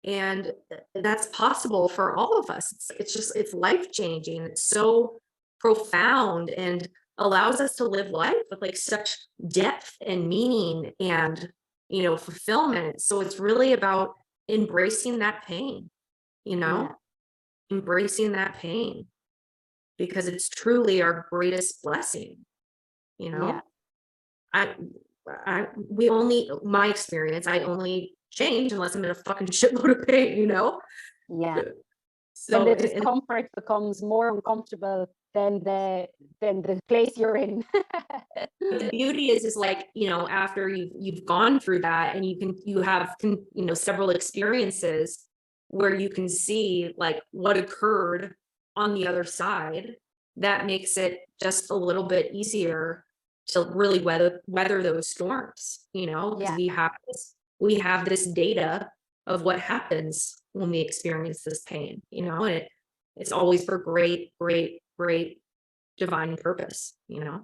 And that's possible for all of us. It's life-changing. It's so profound, and allows us to live life with such depth and meaning and, fulfillment. So it's really about embracing that pain, embracing that pain, because it's truly our greatest blessing. My experience, I only change unless I'm in a fucking shitload of pain, Yeah. So when the discomfort becomes more uncomfortable than the place you're in. The beauty is after you've gone through that, and you have several experiences where you can see what occurred on the other side, that makes it just a little bit easier to really weather those storms, because we have this data of what happens when we experience this pain, and it's always for great divine purpose. Yeah.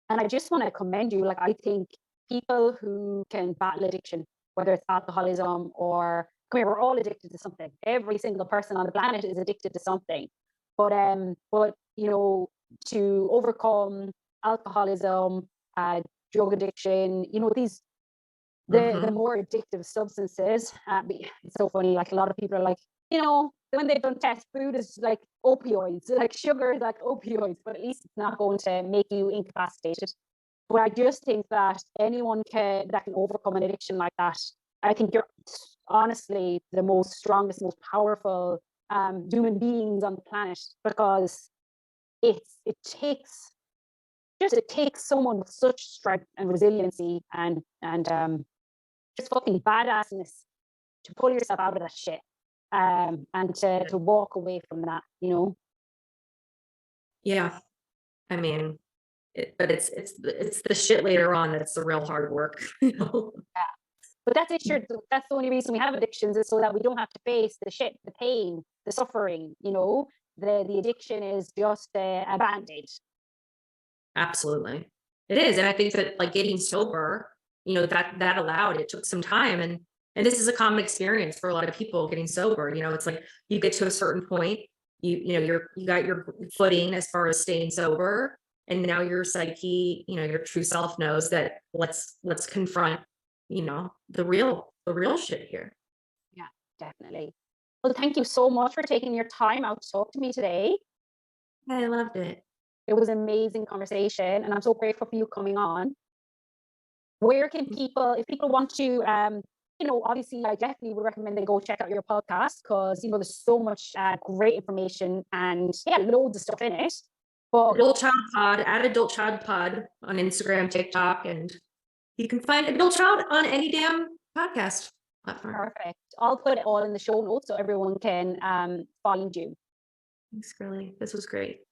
And I just want to commend you. I think people who can battle addiction, whether it's alcoholism or, we're all addicted to something. Every single person on the planet is addicted to something. But to overcome alcoholism, drug addiction, these the more addictive substances. It's so funny. A lot of people are when they've done test, food is like opioids, sugar is like opioids, but at least it's not going to make you incapacitated. But I just think that anyone that can overcome an addiction like that, I think you're honestly the most strongest, most powerful human beings on the planet, because it takes someone with such strength and resiliency and just fucking badassness to pull yourself out of that shit. and to walk away from that, you know. Yeah. I mean, but it's the shit later on that's the real hard work. You know? But that's it, sure. That's the only reason we have addictions, is so that we don't have to face the shit, the pain, the suffering, you know. The addiction is just a band-aid. Absolutely. It is. And I think that like getting sober, you know, that allowed, it took some time. And this is a common experience for a lot of people getting sober. You know, it's like you get to a certain point, you know, you got your footing as far as staying sober. And now your psyche, you know, your true self knows that let's confront, you know, the real shit here. Yeah, definitely. Well, thank you so much for taking your time out to talk to me today. I loved it. It was an amazing conversation, and I'm so grateful for you coming on. Where can people, if people want to, you know, obviously, I definitely would recommend they go check out your podcast, because, you know, there's so much great information and, yeah, loads of stuff in it. But Adult Child Pod, at Adult Child Pod on Instagram, TikTok, and you can find Adult Child on any damn podcast platform. perfect. I'll put it all in the show notes so everyone can find you. Thanks, girly. This was great.